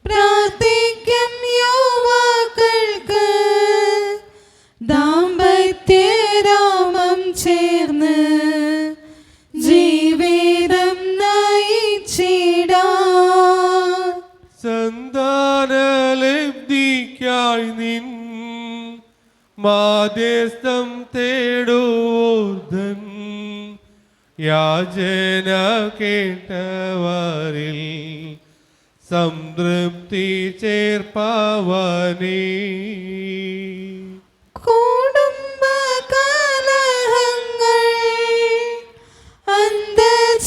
പ്രാർത്ഥിക്കും യുവാക്കൾക്ക് ദാമ്പത്യരാമം ചേർന്ന് ജീവിതം നയിച്ചിടാൻ സന്താനലബ്ധിക്കായി നിൻ മാധ്യസ്ഥം തേടുവോർദ്ധൻ യാചന കേട്ടവരിൽ സംതൃപ്തി ചേർപ്പവനേ. കുടുംബകലഹങ്ങൾ അന്തഛിദ്രങ്ങളെല്ലാം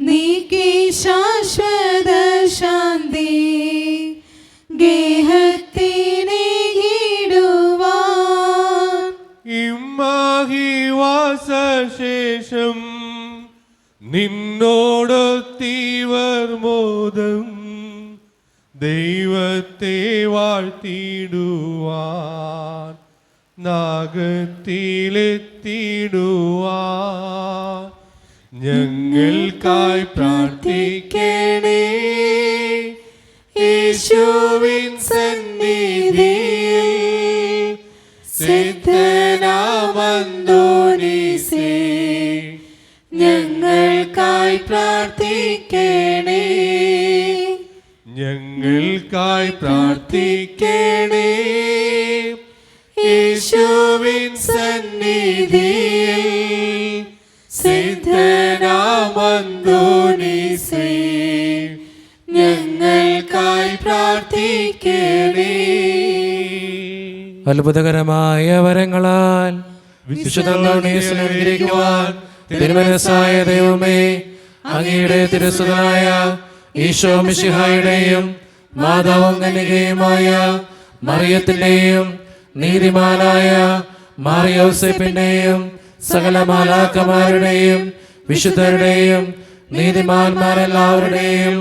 നീക്കി ശാശ്വത ശാന്തി ഗേഹത്തിനേകിടുവാൻ ഇമ്മാഹിവാസശേഷം നിന്നോടൊത്തിവർ മോദം ദൈവത്തെ വാഴ്ത്തിടുവാൻ നാഗത്തിലെത്തിടുവാൻ ഞങ്ങൾക്കായി പ്രാർത്ഥിക്കണേ. യേശുവിൻ സന്നിധിയിൽ സിദ്ധനാമന്തോനീസേ ഞങ്ങൾക്കായി പ്രാർത്ഥിക്കണേ. ഞങ്ങൾക്കായി പ്രാർത്ഥിക്കണേ. യേശുവിൻ സന്നിധിയിൽ സിദ്ധനാമന്തോനീസേ ഞങ്ങൾക്കായി പ്രാർത്ഥിക്കണേ. അത്ഭുതകരമായ വരങ്ങളാൽ വിശുദ്ധനെ അനുഗ്രഹിക്കുവാൻ തിരുമനസ്സായ ദൈവമേ, അങ്ങയുടെ തിരുസുതനായ ഈശോ മിശിഹായുടെയും മാതാവും കന്യകയുമായ മറിയത്തിന്റെയും നീതിമാനായ മാറിയോസേപ്പിന്റെയും സകല മാലാഖമാരുടെയും വിശുദ്ധരുടെയും നീതിമാന്മാരെല്ലാവരുടെയും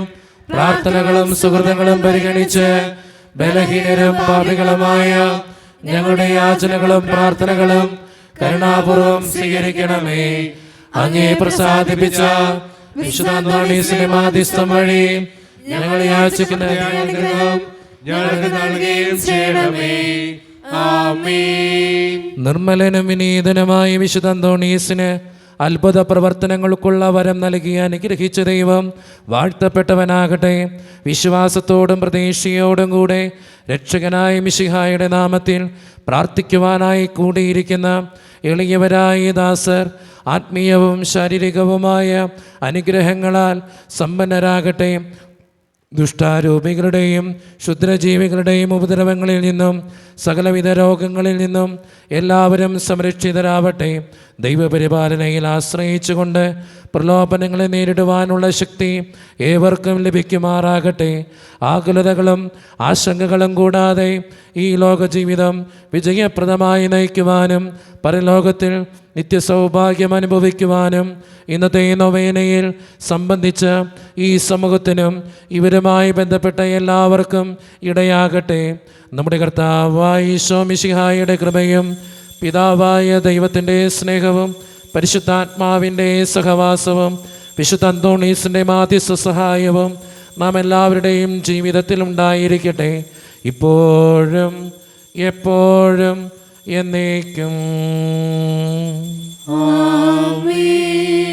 പ്രാർത്ഥനകളും സുഹൃതങ്ങളും പരിഗണിച്ച് ബലഹീനരും പാപികളുമായ ഞങ്ങളുടെ യാചനകളും പ്രാർത്ഥനകളും കരുണാപൂർവം സ്വീകരിക്കണമേ. അങ്ങേ പ്രസാദിപ്പിച്ച വിശുദ്ധ അന്തോണീസിന്റെ മാധ്യസ്ഥം വഴി ഞങ്ങൾ യാചിക്കുന്ന അനുഗ്രഹം ഞങ്ങൾക്ക് നൽകുകയും ചെയ്യണമേ. ആമേൻ. നിർമ്മലനും വിനീതനുമായ വിശുദ്ധ അന്തോണീസിന് അത്ഭുത പ്രവർത്തനങ്ങൾക്കുള്ള വരം നൽകി അനുഗ്രഹിച്ച ദൈവം വാഴ്ത്തപ്പെട്ടവനാകട്ടെ. വിശ്വാസത്തോടും പ്രതീക്ഷയോടും കൂടെ രക്ഷകനായ മിശിഹായുടെ നാമത്തിൽ പ്രാർത്ഥിക്കുവാനായി കൂടിയിരിക്കുന്ന എളിയവരായ ദാസർ ആത്മീയവും ശാരീരികവുമായ അനുഗ്രഹങ്ങളാൽ സമ്പന്നരാകട്ടെ. ദുഷ്ടാരൂപികളുടെയും ക്ഷുദ്രജീവികളുടെയും ഉപദ്രവങ്ങളിൽ നിന്നും സകലവിധ രോഗങ്ങളിൽ നിന്നും എല്ലാവരും സംരക്ഷിതരാവട്ടെ. ദൈവപരിപാലനയിൽ ആശ്രയിച്ചുകൊണ്ട് പ്രലോഭനങ്ങളെ നേരിടുവാനുള്ള ശക്തി ഏവർക്കും ലഭിക്കുമാറാകട്ടെ. ആകുലതകളും ആശങ്കകളും കൂടാതെ ഈ ലോകജീവിതം വിജയപ്രദമായി നയിക്കുവാനും പരലോകത്തിൽ നിത്യസൗഭാഗ്യം അനുഭവിക്കുവാനും ഇന്നത്തെ നൊവേനയിൽ സംബന്ധിച്ച ഈ സമൂഹത്തിനും ഇവരുമായി ബന്ധപ്പെട്ട എല്ലാവർക്കും ഇടയാകട്ടെ. നമ്മുടെ കർത്താവായ ഈശോ മിശിഹായുടെ കൃപയും പിതാവായ ദൈവത്തിൻ്റെ സ്നേഹവും പരിശുദ്ധാത്മാവിൻ്റെ സഹവാസവും വിശുദ്ധ അന്തോണീസിൻ്റെ മാധ്യസ്ഥ സഹായവും നാം എല്ലാവരുടെയും ജീവിതത്തിൽ ഉണ്ടായിരിക്കട്ടെ, ഇപ്പോഴും എപ്പോഴും എന്നേക്കും. ആമേൻ.